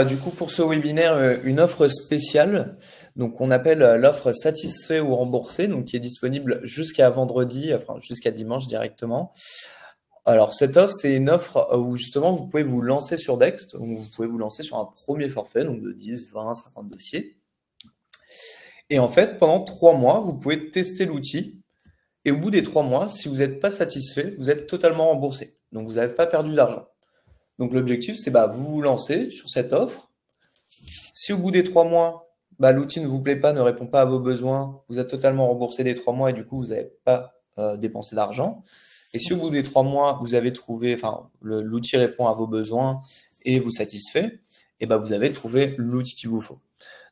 Speaker 1: du coup pour ce webinaire une offre spéciale. Donc, on appelle l'offre satisfait ou remboursé, donc qui est disponible jusqu'à vendredi, enfin jusqu'à dimanche directement. Alors, cette offre, c'est une offre où justement vous pouvez vous lancer sur Dext, donc vous pouvez vous lancer sur un premier forfait, donc de 10, 20, 50 dossiers. Et en fait, pendant 3 mois, vous pouvez tester l'outil. Et au bout des 3 mois, si vous n'êtes pas satisfait, vous êtes totalement remboursé. Donc, vous n'avez pas perdu d'argent. Donc, l'objectif, c'est vous vous lancez sur cette offre. Si au bout des 3 mois, l'outil ne vous plaît pas, ne répond pas à vos besoins, vous êtes totalement remboursé des 3 mois et du coup, vous n'avez pas dépensé d'argent. Et si au bout des 3 mois, vous avez trouvé, l'outil répond à vos besoins et vous satisfait, et vous avez trouvé l'outil qu'il vous faut.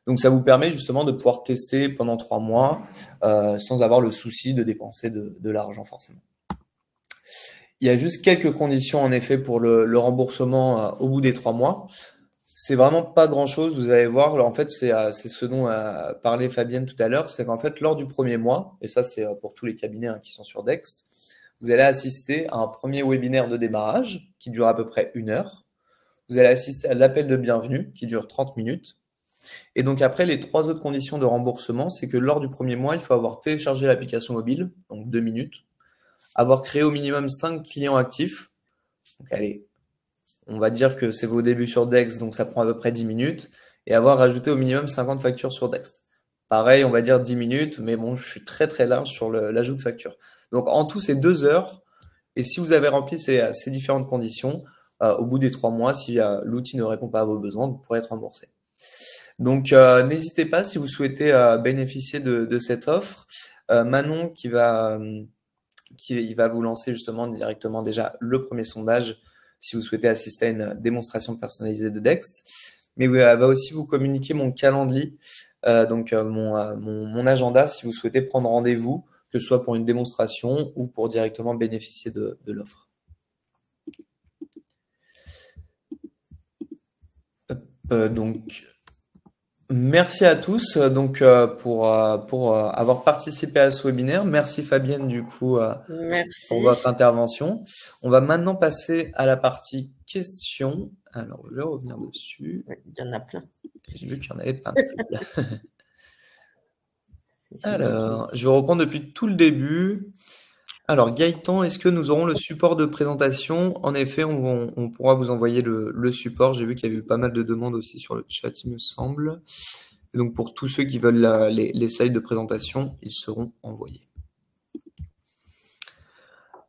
Speaker 1: Donc, ça vous permet justement de pouvoir tester pendant 3 mois sans avoir le souci de dépenser de l'argent forcément. Il y a juste quelques conditions en effet pour le remboursement au bout des 3 mois. C'est vraiment pas grand-chose, vous allez voir. En fait, c'est ce dont a parlé Fabienne tout à l'heure, c'est qu'en fait, lors du premier mois, et ça c'est pour tous les cabinets qui sont sur Dext, vous allez assister à un premier webinaire de démarrage qui dure à peu près 1 heure. Vous allez assister à l'appel de bienvenue qui dure 30 minutes. Et donc après, les 3 autres conditions de remboursement, c'est que lors du premier mois, il faut avoir téléchargé l'application mobile, donc 2 minutes, avoir créé au minimum 5 clients actifs. Donc allez, on va dire que c'est vos débuts sur Dext, donc ça prend à peu près 10 minutes, et avoir rajouté au minimum 50 factures sur Dext. Pareil, on va dire 10 minutes, mais bon, je suis très très large sur l'ajout de factures. Donc en tout, c'est 2 heures, et si vous avez rempli ces différentes conditions, au bout des 3 mois, si l'outil ne répond pas à vos besoins, vous pourrez être remboursé. Donc n'hésitez pas si vous souhaitez bénéficier de cette offre. Manon qui va vous lancer justement directement déjà le premier sondage si vous souhaitez assister à une démonstration personnalisée de Dext. Mais elle va aussi vous communiquer mon calendrier, mon agenda si vous souhaitez prendre rendez-vous, que ce soit pour une démonstration ou pour directement bénéficier de l'offre. Donc, merci à tous pour avoir participé à ce webinaire. Merci Fabienne du coup pour votre intervention. On va maintenant passer à la partie questions. Alors, je vais revenir dessus.
Speaker 2: Il y en a plein.
Speaker 1: J'ai vu qu'il y en avait pas mal. Alors, je vais reprendre depuis tout le début. Alors, Gaëtan, est-ce que nous aurons le support de présentation? En effet, on pourra vous envoyer le support. J'ai vu qu'il y avait eu pas mal de demandes aussi sur le chat, il me semble. Et donc, pour tous ceux qui veulent les slides de présentation, ils seront envoyés.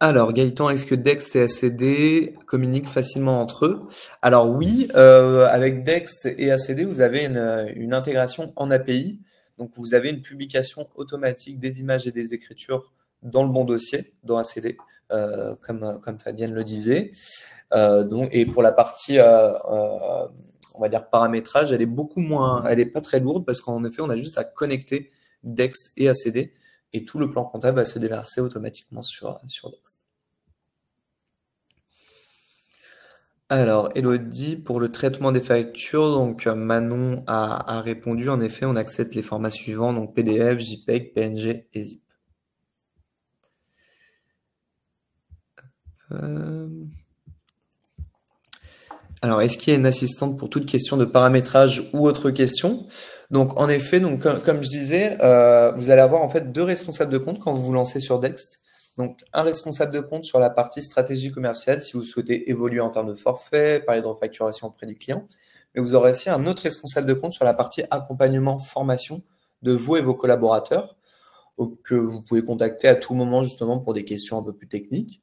Speaker 1: Alors, Gaëtan, est-ce que Dext et ACD communiquent facilement entre eux? Alors oui, avec Dext et ACD, vous avez une intégration en API. Donc, vous avez une publication automatique des images et des écritures dans le bon dossier, dans ACD, comme Fabienne le disait. Et pour la partie on va dire, paramétrage, elle est beaucoup moins, elle est pas très lourde parce qu'en effet, on a juste à connecter Dext et ACD et tout le plan comptable va se déverser automatiquement sur Dext. Alors, Elodie, pour le traitement des factures, donc Manon a répondu, en effet, on accepte les formats suivants, donc PDF, JPEG, PNG et ZIP. Alors, est-ce qu'il y a une assistante pour toute question de paramétrage ou autre question? Donc, en effet, donc, comme je disais, vous allez avoir en fait 2 responsables de compte quand vous vous lancez sur Dext. Donc, un responsable de compte sur la partie stratégie commerciale si vous souhaitez évoluer en termes de forfait, parler de refacturation auprès du client. Mais vous aurez aussi un autre responsable de compte sur la partie accompagnement, formation de vous et vos collaborateurs, que vous pouvez contacter à tout moment justement pour des questions un peu plus techniques.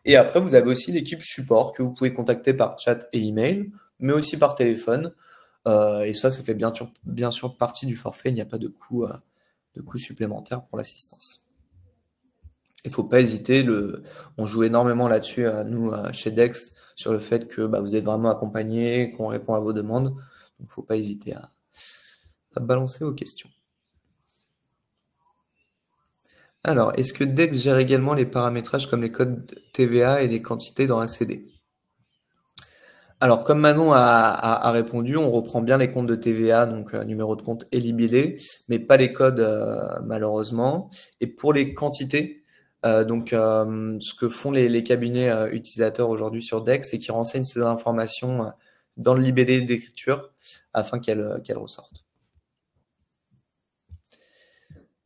Speaker 1: Et après, vous avez aussi l'équipe support que vous pouvez contacter par chat et email, mais aussi par téléphone. Et ça fait bien sûr partie du forfait. Il n'y a pas de coût supplémentaire pour l'assistance. Il ne faut pas hésiter. On joue énormément là-dessus, nous, chez Dext, sur le fait que vous êtes vraiment accompagné, qu'on répond à vos demandes. Donc, il ne faut pas hésiter à balancer vos questions. Alors, est-ce que Dext gère également les paramétrages comme les codes TVA et les quantités dans ACD? Alors, comme Manon a répondu, on reprend bien les comptes de TVA, donc numéro de compte et libellé, mais pas les codes malheureusement. Et pour les quantités, ce que font les cabinets utilisateurs aujourd'hui sur Dex, c'est qu'ils renseignent ces informations dans le libellé d'écriture afin qu'elles ressortent.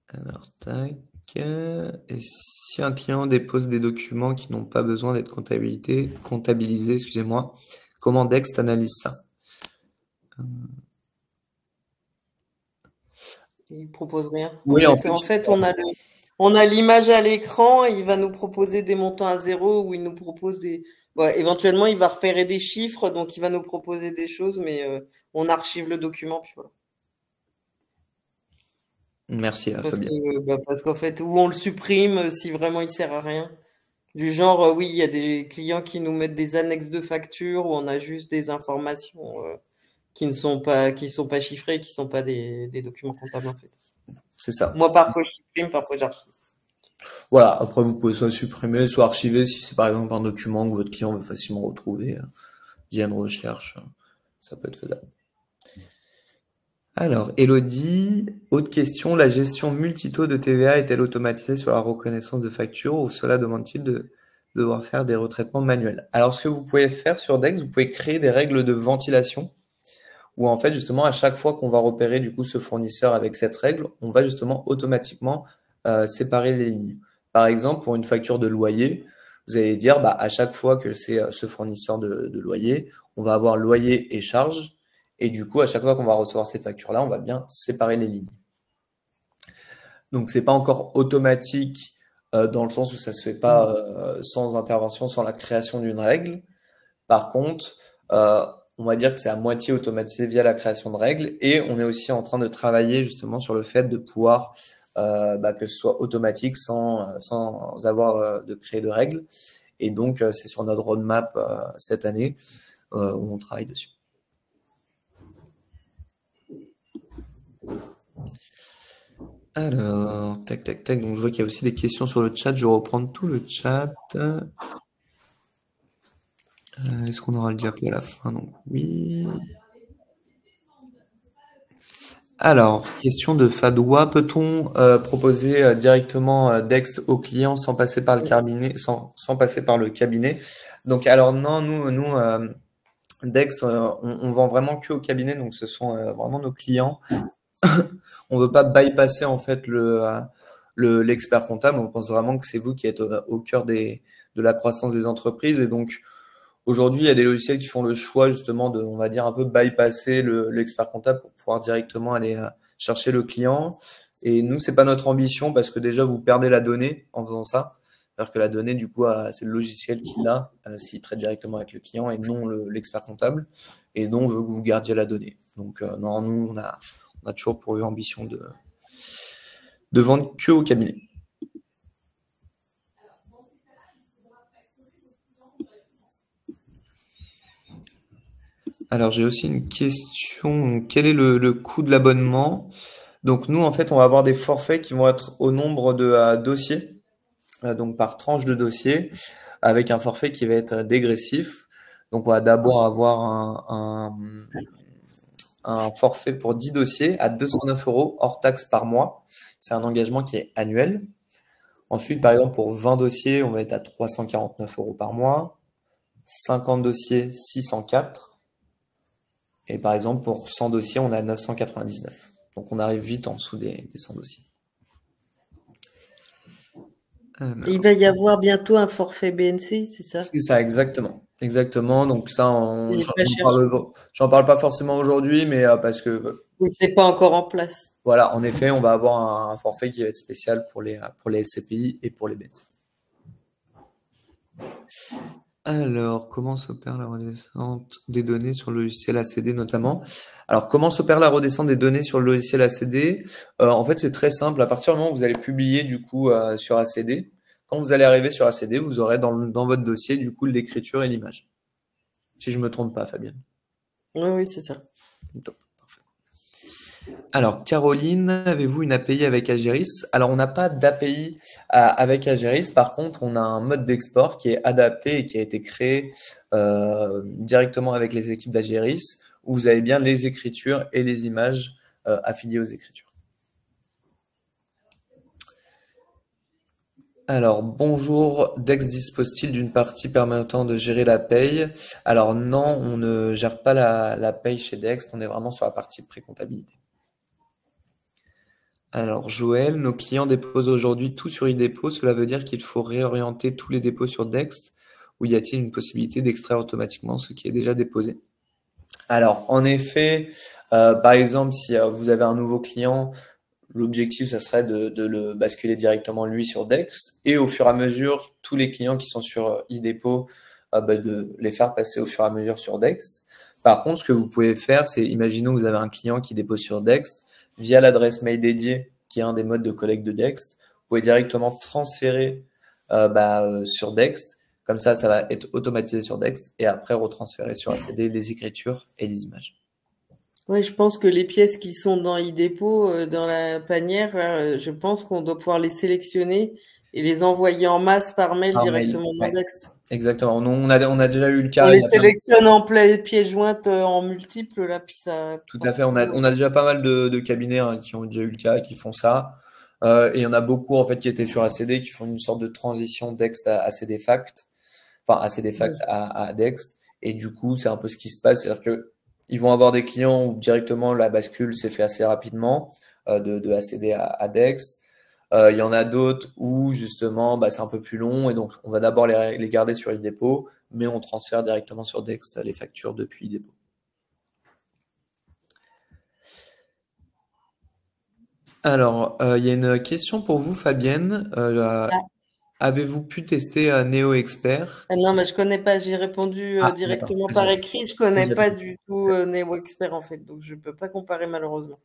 Speaker 1: Alors, tac. Et si un client dépose des documents qui n'ont pas besoin d'être comptabilisés, excusez-moi, comment Dext analyse ça?
Speaker 2: Il propose rien.
Speaker 1: Oui,
Speaker 2: en fait, on a l'image à l'écran, il va nous proposer des montants à zéro ou il nous propose des. Éventuellement, il va repérer des chiffres, donc il va nous proposer des choses, mais on archive le document, puis voilà.
Speaker 1: Merci, Fabien.
Speaker 2: Parce qu'en fait, ou on le supprime si vraiment il sert à rien. Du genre, oui, il y a des clients qui nous mettent des annexes de factures où on a juste des informations qui ne sont pas chiffrées, qui ne sont pas des documents comptables en fait.
Speaker 1: C'est ça.
Speaker 2: Moi, parfois je supprime, parfois j'archive.
Speaker 1: Voilà, après vous pouvez soit supprimer, soit archiver si c'est par exemple un document que votre client veut facilement retrouver via une recherche. Ça peut être faisable. Alors, Elodie, autre question, la gestion multitaux de TVA est-elle automatisée sur la reconnaissance de factures ou cela demande-t-il de devoir faire des retraitements manuels? Alors, ce que vous pouvez faire sur Dex, vous pouvez créer des règles de ventilation où en fait, justement, à chaque fois qu'on va repérer du coup ce fournisseur avec cette règle, on va justement automatiquement séparer les lignes. Par exemple, pour une facture de loyer, vous allez dire à chaque fois que c'est ce fournisseur de loyer, on va avoir loyer et charge. Et du coup, à chaque fois qu'on va recevoir cette facture-là, on va bien séparer les lignes. Donc, c'est pas encore automatique dans le sens où ça se fait pas sans intervention, sans la création d'une règle. Par contre, on va dire que c'est à moitié automatisé via la création de règles et on est aussi en train de travailler justement sur le fait de pouvoir que ce soit automatique sans avoir de créer de règles. Et donc, c'est sur notre roadmap cette année où on travaille dessus. Alors, tac, tac, tac. Donc, je vois qu'il y a aussi des questions sur le chat. Je vais reprendre tout le chat. Est-ce qu'on aura le diapo à la fin? Donc, oui. Alors, question de Fadoua. Peut-on proposer directement Dext au client sans passer par le cabinet, sans passer par le cabinet? Donc, alors non, nous Dext, on vend vraiment que au cabinet, donc ce sont vraiment nos clients. On veut pas bypasser en fait l'expert comptable. On pense vraiment que c'est vous qui êtes au cœur de la croissance des entreprises. Et donc, aujourd'hui, il y a des logiciels qui font le choix justement de, on va dire, un peu bypasser l'expert comptable pour pouvoir directement aller chercher le client. Et nous, c'est pas notre ambition parce que déjà, vous perdez la donnée en faisant ça. C'est-à-dire que la donnée, du coup, c'est le logiciel qui l'a, s'il traite directement avec le client et non l'expert comptable. Et non, on veut que vous gardiez la donnée. Donc, non, nous, on a toujours pour eux ambition de vendre que au cabinet. Alors, j'ai aussi une question. Quel est le coût de l'abonnement? Donc, nous, en fait, on va avoir des forfaits qui vont être au nombre de dossiers, donc par tranche de dossier, avec un forfait qui va être dégressif. Donc, on va d'abord avoir un forfait pour 10 dossiers à 209 euros hors taxe par mois. C'est un engagement qui est annuel. Ensuite, par exemple, pour 20 dossiers, on va être à 349 euros par mois. 50 dossiers, 604. Et par exemple, pour 100 dossiers, on est à 999. Donc, on arrive vite en dessous des 100 dossiers.
Speaker 2: Il va y avoir bientôt un forfait BNC, c'est ça?
Speaker 1: C'est ça, exactement. Exactement. Donc, ça,
Speaker 2: Il est pas cher.
Speaker 1: j'en parle pas forcément aujourd'hui, mais parce que,
Speaker 2: Oui, c'est pas encore en place.
Speaker 1: voilà, en effet, on va avoir un forfait qui va être spécial pour les SCPI et pour les BNC. Alors, comment s'opère la redescente des données sur le logiciel ACD notamment? Alors, comment s'opère la redescente des données sur le logiciel ACD? En fait, c'est très simple. À partir du moment où vous allez publier du coup sur ACD, quand vous allez arriver sur ACD, vous aurez dans votre dossier du coup l'écriture et l'image. Si je me trompe pas, Fabienne.
Speaker 2: Oui, oui, c'est ça.
Speaker 1: Top, parfait. Alors, Caroline, avez-vous une API avec Ageris? Alors, on n'a pas d'API avec Ageris. Par contre, on a un mode d'export qui est adapté et qui a été créé directement avec les équipes d'Ageris, où vous avez bien les écritures et les images affiliées aux écritures. Alors, bonjour, Dex dispose-t-il d'une partie permettant de gérer la paye? Alors non, on ne gère pas la paye chez Dex, on est vraiment sur la partie pré-comptabilité. Alors, Joël, nos clients déposent aujourd'hui tout sur eDépôt. Cela veut dire qu'il faut réorienter tous les dépôts sur Dext ou y a-t-il une possibilité d'extraire automatiquement ce qui est déjà déposé? Alors, en effet, par exemple, si vous avez un nouveau client, l'objectif, ça serait de le basculer directement lui sur Dext et au fur et à mesure, tous les clients qui sont sur eDépôt, de les faire passer au fur et à mesure sur Dext. Par contre, ce que vous pouvez faire, c'est, imaginons que vous avez un client qui dépose sur Dext, via l'adresse mail dédiée, qui est un des modes de collecte de Dext, vous pouvez directement transférer sur Dext. Comme ça va être automatisé sur Dext et après retransférer sur ACD les écritures et les images.
Speaker 2: Oui, je pense que les pièces qui sont dans eDépôt, dans la panière, là, je pense qu'on doit pouvoir les sélectionner et les envoyer en masse par mail directement dans
Speaker 1: Ouais.
Speaker 2: Dext.
Speaker 1: Exactement. On a déjà eu le cas.
Speaker 2: On les sélectionne en pièces jointes en multiples, là, puis ça.
Speaker 1: Tout à fait. On a déjà pas mal de cabinets qui ont déjà eu le cas, qui font ça. Et il y en a beaucoup en fait qui étaient sur ACD, qui font une sorte de transition Dext à ACD Fact, enfin ACD Fact à Dext. Et du coup, c'est un peu ce qui se passe, c'est-à-dire que ils vont avoir des clients où directement la bascule s'est fait assez rapidement de ACD à Dext. Il y en a d'autres où justement c'est un peu plus long et donc on va d'abord les garder sur eDépôt, mais on transfère directement sur Dext les factures depuis eDépôt. Alors, il y a une question pour vous, Fabienne. Avez-vous pu tester Neo Expert?
Speaker 2: Non, mais je connais pas. J'ai répondu directement par écrit. Je connais pas du tout Neo Expert en fait, donc je peux pas comparer malheureusement.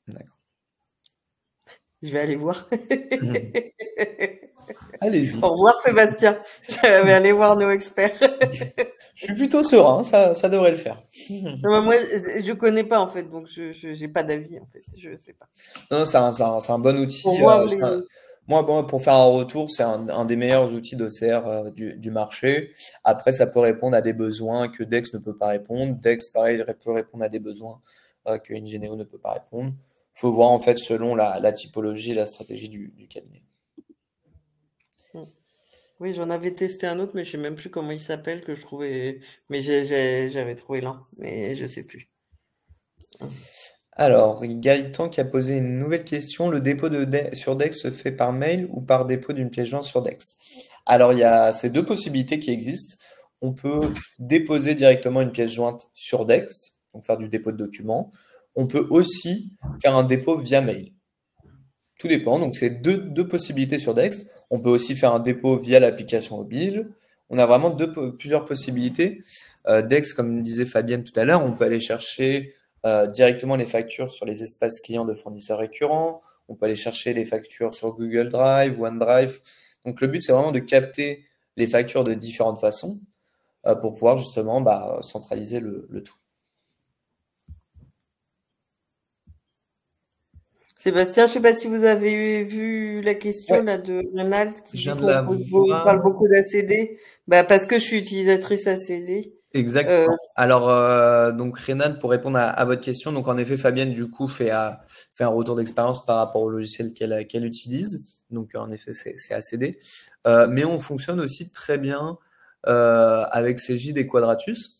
Speaker 1: D'accord.
Speaker 2: Je vais aller voir.
Speaker 1: Allez-y.
Speaker 2: Au revoir Sébastien. Je vais aller voir Neo Expert.
Speaker 1: Je suis plutôt serein, ça devrait le faire.
Speaker 2: Non, moi, je connais pas en fait, donc je n'ai pas d'avis en fait. Je sais pas.
Speaker 1: Non, c'est un bon outil.
Speaker 2: Pour voir
Speaker 1: Moi, pour faire un retour, c'est un des meilleurs outils d'OCR du marché. Après, ça peut répondre à des besoins que Dex ne peut pas répondre. Dex, pareil, peut répondre à des besoins que Ingenio ne peut pas répondre. Il faut voir en fait selon la typologie et la stratégie du cabinet.
Speaker 2: Oui, j'en avais testé un autre, mais je sais même plus comment il s'appelle que je trouvais. Mais j'avais trouvé l'un, mais je sais plus.
Speaker 1: Alors, Gaëtan qui a posé une nouvelle question. Le dépôt sur Dex se fait par mail ou par dépôt d'une pièce jointe sur Dex? Alors, il y a ces deux possibilités qui existent. On peut déposer directement une pièce jointe sur Dex, donc faire du dépôt de documents. On peut aussi faire un dépôt via mail. Tout dépend. Donc, c'est deux possibilités sur Dex. On peut aussi faire un dépôt via l'application mobile. On a vraiment plusieurs possibilités. Dex, comme disait Fabienne tout à l'heure, on peut aller chercher directement les factures sur les espaces clients de fournisseurs récurrents. On peut aller chercher les factures sur Google Drive, OneDrive. Donc, le but, c'est vraiment de capter les factures de différentes façons pour pouvoir justement centraliser le tout.
Speaker 2: Sébastien, je sais pas si vous avez vu la question
Speaker 1: Ouais,
Speaker 2: là de Reynald qui
Speaker 1: je
Speaker 2: dit
Speaker 1: viens de la
Speaker 2: on parle
Speaker 1: voir.
Speaker 2: beaucoup d'ACD. Bah, parce que je suis utilisatrice ACD. Euh,
Speaker 1: Exactement. Alors, donc Rénal, pour répondre à votre question, donc en effet, Fabienne, du coup, fait un retour d'expérience par rapport au logiciel qu'elle utilise. Donc, en effet, c'est ACD. Mais on fonctionne aussi très bien avec Cegid et Quadratus.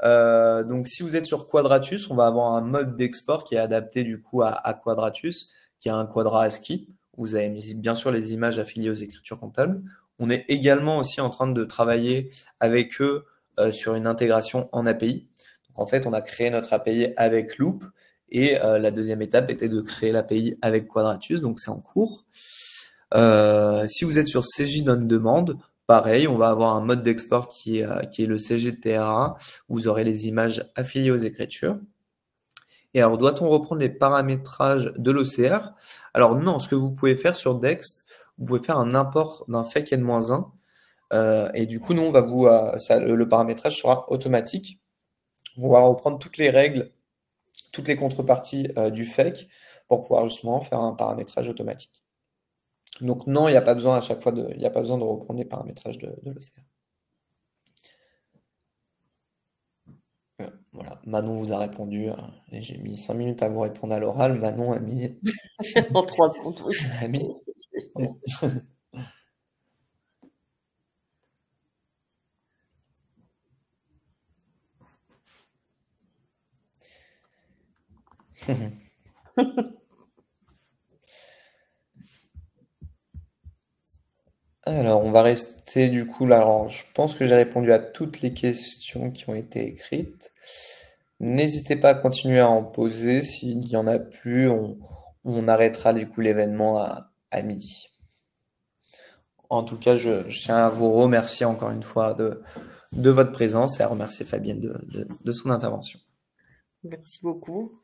Speaker 1: Donc, si vous êtes sur Quadratus, on va avoir un mode d'export qui est adapté du coup à Quadratus, qui a un quadrat ASCII. Vous avez bien sûr les images affiliées aux écritures comptables. On est également aussi en train de travailler avec eux sur une intégration en API. Donc, en fait, on a créé notre API avec Loop et la deuxième étape était de créer l'API avec Quadratus. Donc, c'est en cours. Si vous êtes sur Cegid on Demand, pareil, on va avoir un mode d'export qui est le Cegid TRA. Vous aurez les images affiliées aux écritures. Et alors, doit-on reprendre les paramétrages de l'OCR? Alors non, ce que vous pouvez faire sur Dext, vous pouvez faire un import d'un fake n-1. Et du coup, nous, le paramétrage sera automatique. On va reprendre toutes les règles, toutes les contreparties du fake pour pouvoir justement faire un paramétrage automatique. Donc non, il n'y a pas besoin à chaque fois il n'y a pas besoin de reprendre les paramétrages de l'OCR. Voilà, Manon vous a répondu. Et j'ai mis 5 minutes à vous répondre à l'oral. Manon a mis,
Speaker 2: en 3 secondes, oui.
Speaker 1: a mis. Alors, on va rester du coup là. Alors, je pense que j'ai répondu à toutes les questions qui ont été écrites. N'hésitez pas à continuer à en poser. S'il n'y en a plus, on arrêtera du coup l'événement à midi. En tout cas, je tiens à vous remercier encore une fois de votre présence et à remercier Fabienne de son intervention.
Speaker 2: Merci beaucoup.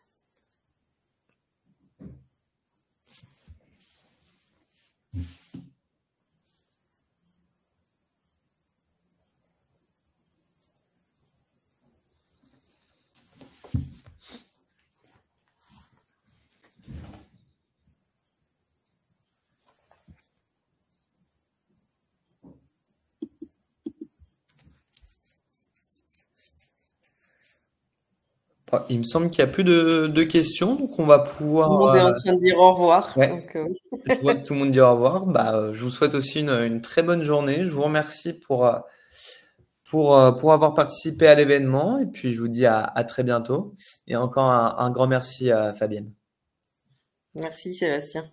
Speaker 1: Il me semble qu'il n'y a plus de questions, donc on va
Speaker 2: Tout le
Speaker 1: pouvoir.
Speaker 2: monde est en train de dire au revoir.
Speaker 1: Ouais,
Speaker 2: Donc,
Speaker 1: je vois que tout le monde dit au revoir. Bah, je vous souhaite aussi une très bonne journée. Je vous remercie pour avoir participé à l'événement et puis je vous dis à très bientôt. Et encore un grand merci à Fabienne.
Speaker 2: merci Sébastien.